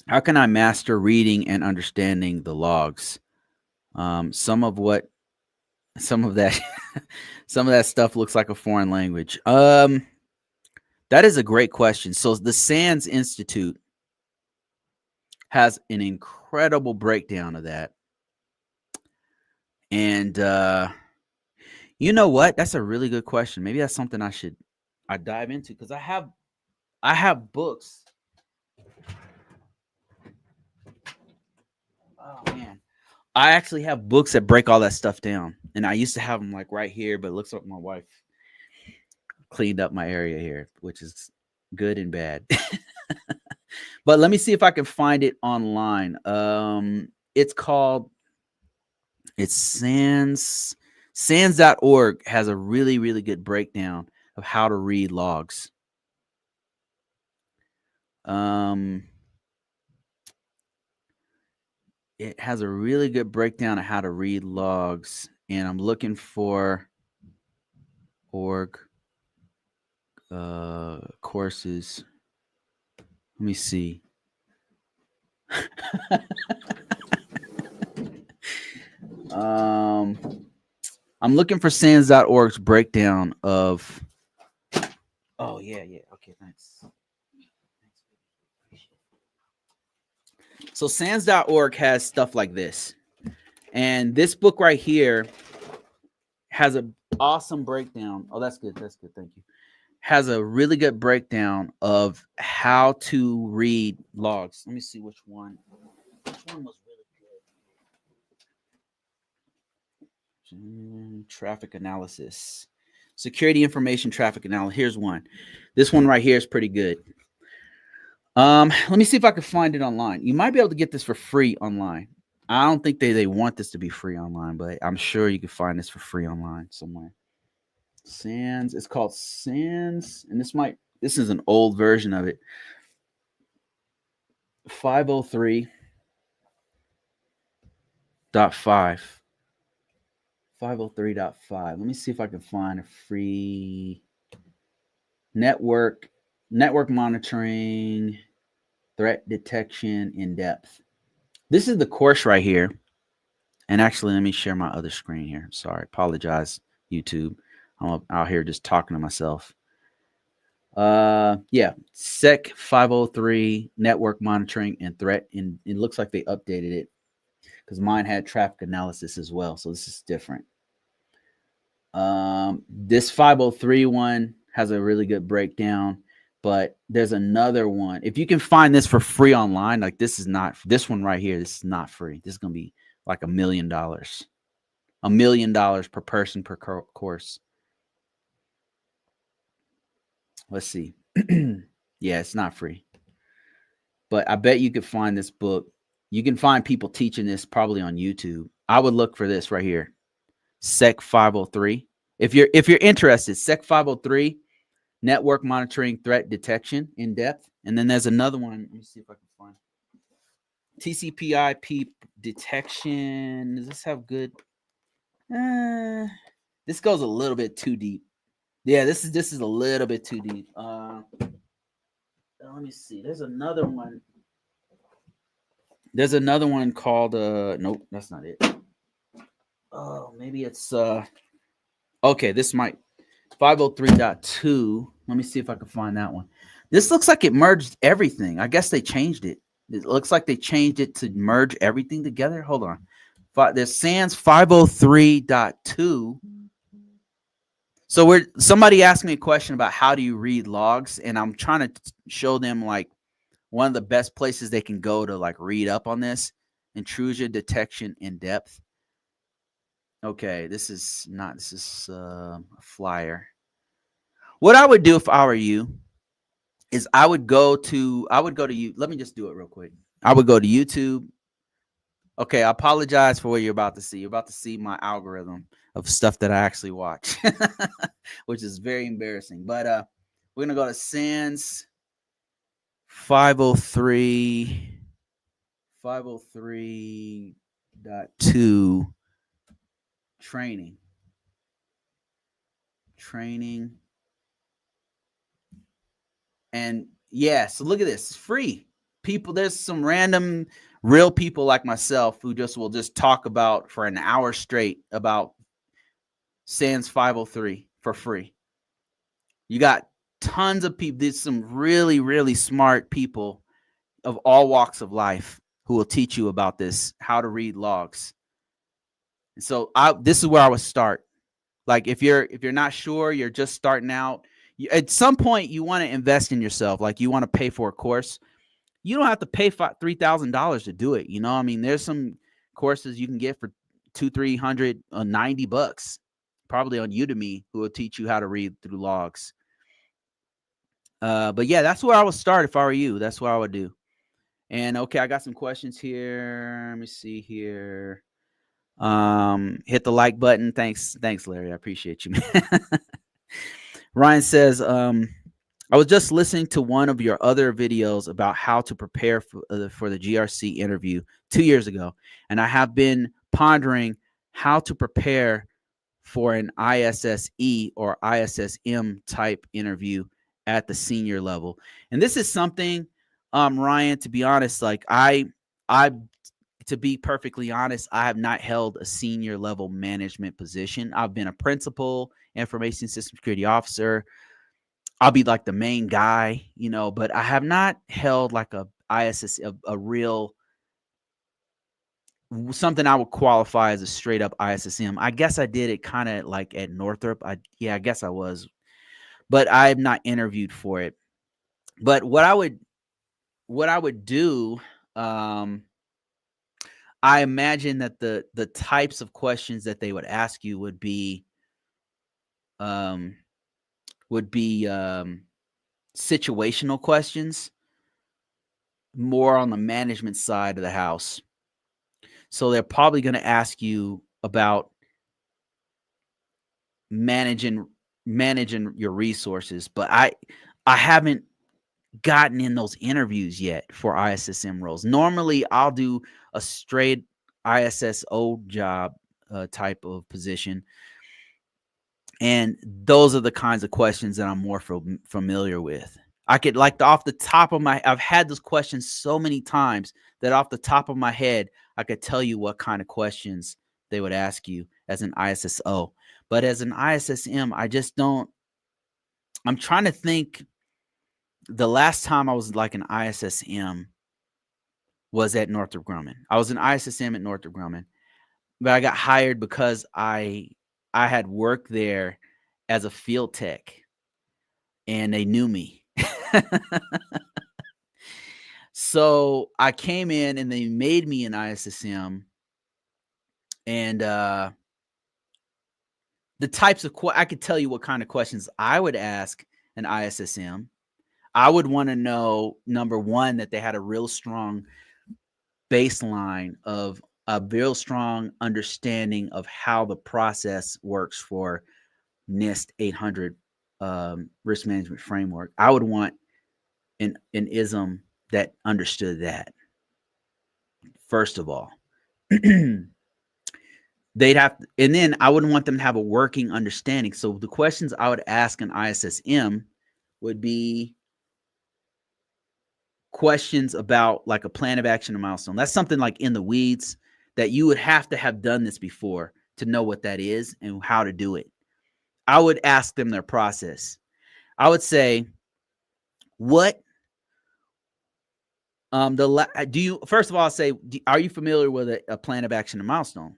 master reading and understanding the logs? Some of that some of that stuff looks like a foreign language. That is a great question. So the SANS Institute has an incredible breakdown of that. And you know what? That's a really good question. Maybe that's something I dive into, because I have books. Oh man. I actually have books that break all that stuff down. And I used to have them like right here, but it looks like my wife cleaned up my area here, which is good and bad. But let me see if I can find it online. It's SANS.org has a really, really good breakdown of how to read logs. It has a really good breakdown of how to read logs, and I'm looking for org courses. Let me see. I'm looking for SANS.org's breakdown of. Oh yeah. Okay, thanks. So SANS.org has stuff like this, and this book right here has an awesome breakdown. Oh, that's good. That's good. Thank you. Has a really good breakdown of how to read logs. Let me see which one. Which one was really good? Traffic analysis. Security information traffic analysis. Here's one. This one right here is pretty good. Let me see if I can find it online. You might be able to get this for free online. I don't think they want this to be free online, but I'm sure you can find this for free online somewhere. SANS. It's called SANS, and this is an old version of it. 503.5. 503.5. Let me see if I can find a free network monitoring, threat detection in depth. This is the course right here. And actually, let me share my other screen here. Sorry, apologize, YouTube. I'm out here just talking to myself. Yeah, SEC 503 network monitoring and threat, and it looks like they updated it because mine had traffic analysis as well, so this is different. This 503 one has a really good breakdown, but there's another one. If you can find this for free online, like this is not this one right here. This is not free. This is gonna be like $1 million, $1 million per person per course. Let's see. Yeah, it's not free, but I bet you could find this book. You can find people teaching this probably on YouTube. I would look for this right here, SEC 503. If you're interested, SEC 503. Network monitoring threat detection in depth. And then there's another one. Let me see if I can find TCP/IP detection. Does this have good? This goes a little bit too deep. Yeah, this is a little bit too deep. Let me see. There's another one. There's another one called nope, that's not it. Oh, maybe it's okay, this might 503.2. Let me see if I can find that one. This looks like it merged everything. I guess they changed it. It looks like they changed it to merge everything together. Hold on. There's SANS 503.2. So somebody asked me a question about how do you read logs, and I'm trying to show them like one of the best places they can go to like read up on this. Intrusion detection in depth. Okay, this is a flyer. What I would do if I were you is I would go to you. Let me just do it real quick. I would go to YouTube. Okay, I apologize for what you're about to see. You're about to see my algorithm of stuff that I actually watch, which is very embarrassing. But we're gonna go to SANS 503.2 training. And yeah, so look at this. It's free. People, there's some random real people like myself who will just talk about for an hour straight about SANS 503 for free. You got tons of people. There's some really, really smart people of all walks of life who will teach you about this, how to read logs. And so this is where I would start. Like if you're not sure, you're just starting out. At some point, you want to invest in yourself. Like you want to pay for a course. You don't have to pay $3,000 to do it. You know, I mean, there's some courses you can get for $200-$390, probably on Udemy, who will teach you how to read through logs. But yeah, that's where I would start if I were you. That's what I would do. And okay, I got some questions here. Let me see here. Hit the like button. Thanks, Larry. I appreciate you, man. Ryan says, I was just listening to one of your other videos about how to prepare for the GRC interview 2 years ago, and I have been pondering how to prepare for an ISSE or ISSM type interview at the senior level. And this is something, Ryan, to be honest, like to be perfectly honest, I have not held a senior level management position. I've been a principal, information system security officer. I'll be like the main guy, you know, but I have not held like a real something I would qualify as a straight up ISSM. I guess I did it kind of like at Northrop. I guess I was, but I have not interviewed for it. But what I would do, I imagine that the types of questions that they would ask you would be situational questions, more on the management side of the house. So they're probably going to ask you about managing your resources, but I haven't gotten in those interviews yet for ISSM roles. Normally, I'll do a straight ISSO job type of position, and those are the kinds of questions that I'm more familiar with. I could off the top of my, I've had those questions so many times that off the top of my head, I could tell you what kind of questions they would ask you as an ISSO. But as an ISSM, I just don't, I'm trying to think the last time I was like an ISSM was at Northrop Grumman. I was an ISSM at Northrop Grumman, but I got hired because I had worked there as a field tech, and they knew me. So I came in and they made me an ISSM, and the types of I could tell you what kind of questions I would ask an ISSM. I would want to know, number one, that they had a real strong baseline of a real strong understanding of how the process works for NIST 800 risk management framework. I would want an ISM that understood that. First of all, they'd have, and then I wouldn't want them to have a working understanding. So the questions I would ask an ISSM would be questions about like a plan of action and milestone. That's something like in the weeds that you would have to have done this before to know what that is and how to do it. I would ask them their process. I would say, what do you, first of all, I'll say, are you familiar with a plan of action and milestone?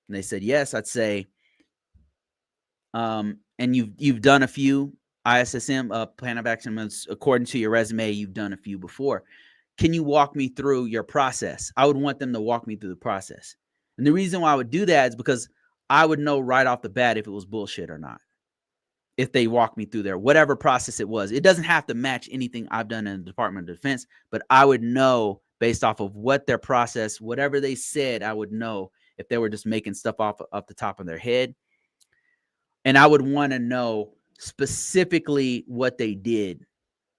And they said yes. I'd say, and you've done a few ISSM plan of action according to your resume. You've done a few before. Can you walk me through your process? I would want them to walk me through the process. And the reason why I would do that is because I would know right off the bat if it was bullshit or not. If they walk me through their whatever process it was, it doesn't have to match anything I've done in the Department of Defense, but I would know based off of what their process, whatever they said, I would know if they were just making stuff off the top of their head. And I would want to know specifically what they did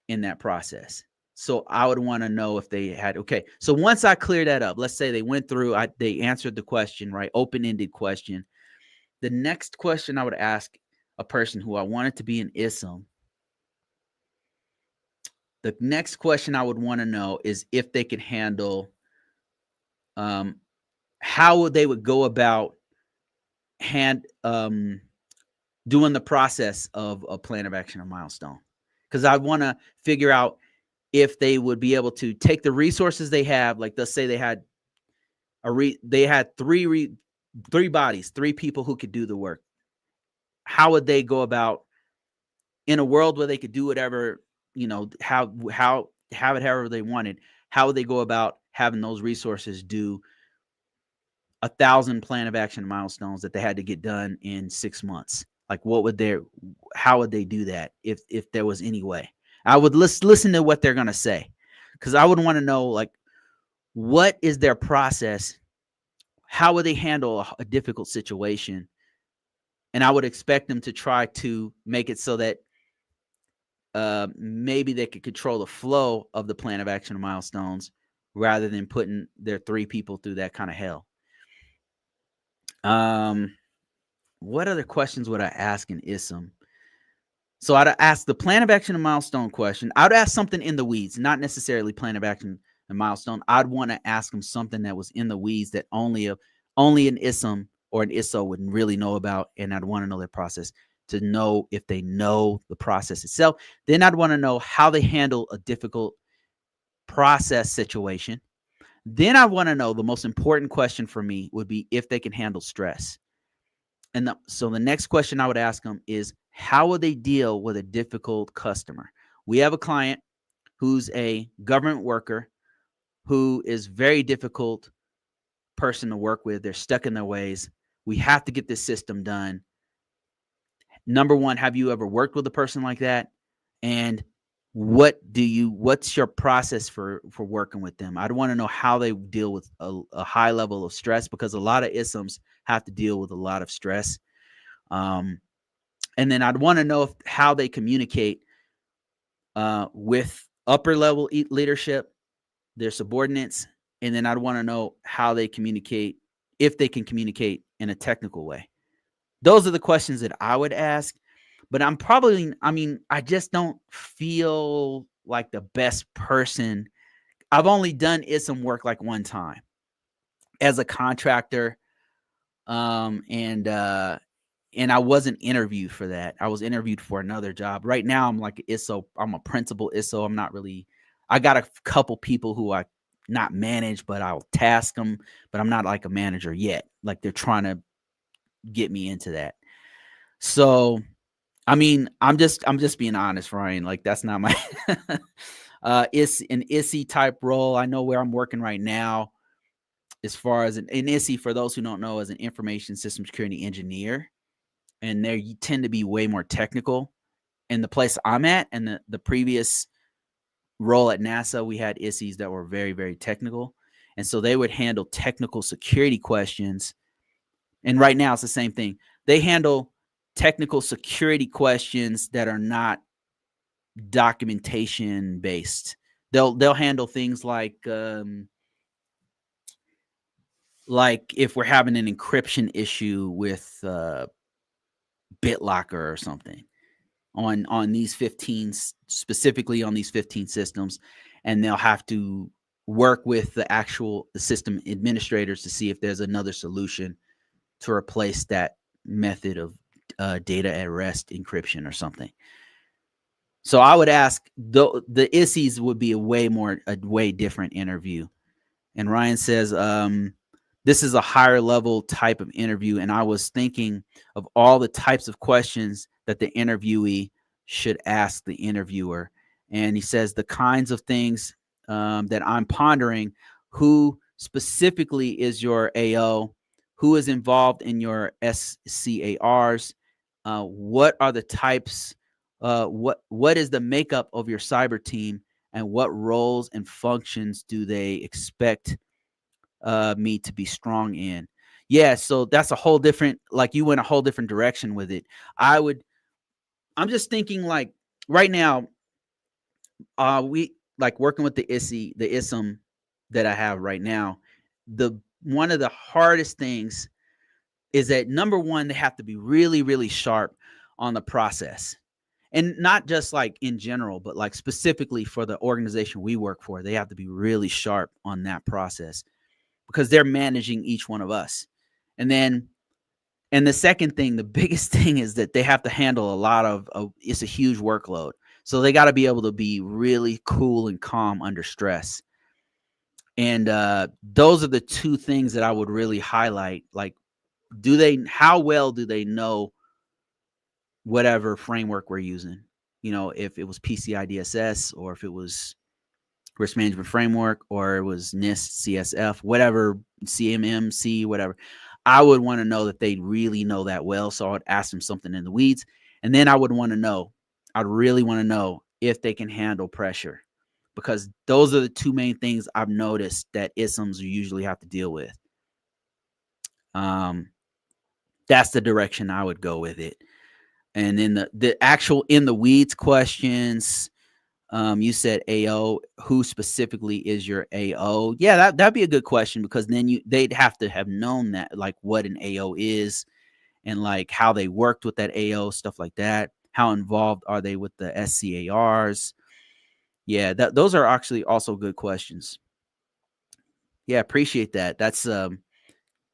in that process. So I would want to know if they had, okay. So once I clear that up, let's say they went through, they answered the question, right? Open-ended question. The next question I would ask a person who I wanted to be an ISM, the next question I would want to know is if they could handle, how they would go about doing the process of a plan of action or milestone. Because I want to figure out if they would be able to take the resources they have, like let's say they had three bodies, three people who could do the work. How would they go about in a world where they could do whatever, have it however they wanted? How would they go about having those resources do 1,000 plan of action milestones that they had to get done in 6 months? Like, how would they do that if there was any way? I would listen to what they're going to say, because I would want to know, like, what is their process? How would they handle a difficult situation? And I would expect them to try to make it so that maybe they could control the flow of the plan of action and milestones rather than putting their three people through that kind of hell. What other questions would I ask in ISM? So I'd ask the plan of action and milestone question. I'd ask something in the weeds, not necessarily plan of action and milestone. I'd want to ask them something that was in the weeds that only an ISM or an ISO would really know about, and I'd want to know their process to know if they know the process itself. Then I'd want to know how they handle a difficult process situation. Then I want to know, the most important question for me would be if they can handle stress. And so the next question I would ask them is, how will they deal with a difficult customer? We have a client who's a government worker who is very difficult person to work with. They're stuck in their ways. We have to get this system done. Number one, have you ever worked with a person like that? And what's your process for working with them? I'd want to know how they deal with a high level of stress, because a lot of ISMs have to deal with a lot of stress. And then I'd want to know how they communicate with upper level leadership, their subordinates. And then I'd want to know how they communicate, if they can communicate in a technical way. Those are the questions that I would ask. But I just don't feel like the best person. I've only done ISM work like one time as a contractor. And and I wasn't interviewed for that. I was interviewed for another job. Right now, I'm like ISO. I'm a principal ISO. I'm not really. I got a couple people who I not manage, but I'll task them. But I'm not like a manager yet. Like they're trying to get me into that. So, I mean, I'm just being honest, Ryan. Like that's not my it's an ISI type role. I know where I'm working right now as far as an ISI, for those who don't know, as an information system security engineer. And there you tend to be way more technical. In the place I'm at and the previous role at NASA, we had ISIs that were very, very technical. And so they would handle technical security questions. And right now it's the same thing. They handle technical security questions that are not documentation based. They'll handle things like if we're having an encryption issue with BitLocker or something on these 15, specifically on these 15 systems, and they'll have to work with the system administrators to see if there's another solution to replace that method of data at rest encryption or something. So I would ask the ISIs would be a way different interview. And Ryan says, this is a higher level type of interview. And I was thinking of all the types of questions that the interviewee should ask the interviewer. And he says the kinds of things that I'm pondering: who specifically is your AO? Who is involved in your SCARs? What are the types? What is the makeup of your cyber team? And what roles and functions do they expect me to be strong in? Yeah, so that's a whole different, like you went a whole different direction with it. I'm just thinking like right now, we like working with the ISM that I have right now. One of the hardest things is that, number one, they have to be really, really sharp on the process. And not just like in general, but like specifically for the organization we work for, they have to be really sharp on that process because they're managing each one of us. And the second thing, the biggest thing, is that they have to handle a lot of it's a huge workload. So they got to be able to be really cool and calm under stress. And those are the two things that I would really highlight. Like, how well do they know whatever framework we're using? You know, if it was PCI DSS, or if it was risk management framework, or it was NIST CSF, whatever, CMMC, whatever. I would want to know that they really know that well. So I would ask them something in the weeds. And then I'd really want to know if they can handle pressure, because those are the two main things I've noticed that ISMs usually have to deal with. That's the direction I would go with it. And then the actual in the weeds questions, you said AO. Who specifically is your AO? Yeah, that'd be a good question, because then they'd have to have known that, like what an AO is, and like how they worked with that AO, stuff like that. How involved are they with the SCARs? Yeah, those are actually also good questions. Yeah, appreciate that. That's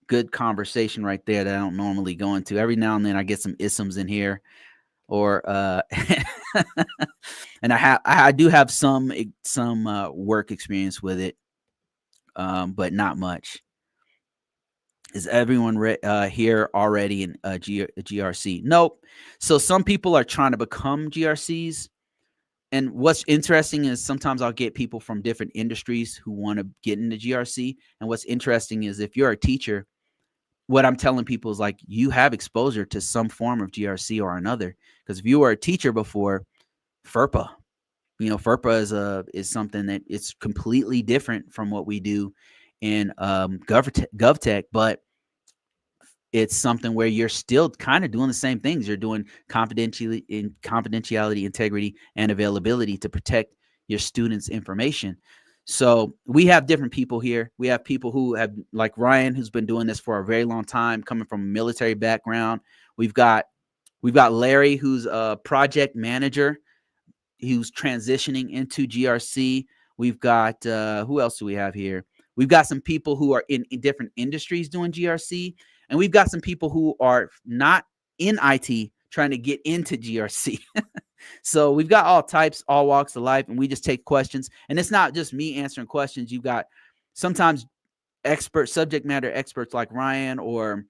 good conversation right there that I don't normally go into. Every now and then I get some isms in here, or and I do have some work experience with it, but not much. Is everyone here already in GRC? Nope. So some people are trying to become GRCs. And what's interesting is sometimes I'll get people from different industries who want to get into GRC. And what's interesting is, if you're a teacher, what I'm telling people is like, you have exposure to some form of GRC or another. Because if you were a teacher before, FERPA, FERPA is something that it's completely different from what we do in GovTech, but it's something where you're still kind of doing the same things. You're doing confidentiality, integrity, and availability to protect your students' information. So we have different people here. We have people who have, like Ryan, who's been doing this for a very long time, coming from a military background. We've got Larry, who's a project manager, who's transitioning into GRC. We've got who else do we have here? We've got some people who are in different industries doing GRC. And we've got some people who are not in IT trying to get into GRC. So we've got all types, all walks of life, and we just take questions. And it's not just me answering questions. You've got sometimes subject matter experts like Ryan or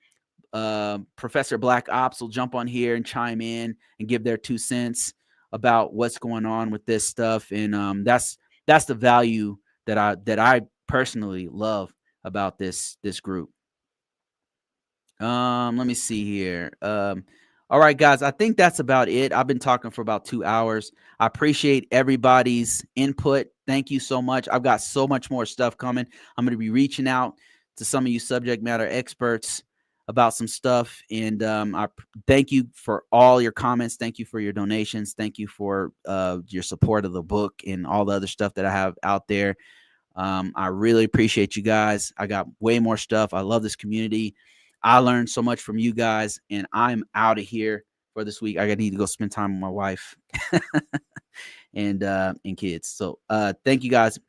Professor Black Ops will jump on here and chime in and give their 2 cents about what's going on with this stuff. And that's the value that I personally love about this group. Let me see here. All right, guys, I think that's about it. I've been talking for about 2 hours. I appreciate everybody's input. Thank you so much. I've got so much more stuff coming. I'm going to be reaching out to some of you subject matter experts about some stuff. And I thank you for all your comments. Thank you for your donations. Thank you for your support of the book and all the other stuff that I have out there. I really appreciate you guys. I got way more stuff. I love this community. I learned so much from you guys, and I'm out of here for this week. I need to go spend time with my wife and kids. So thank you guys.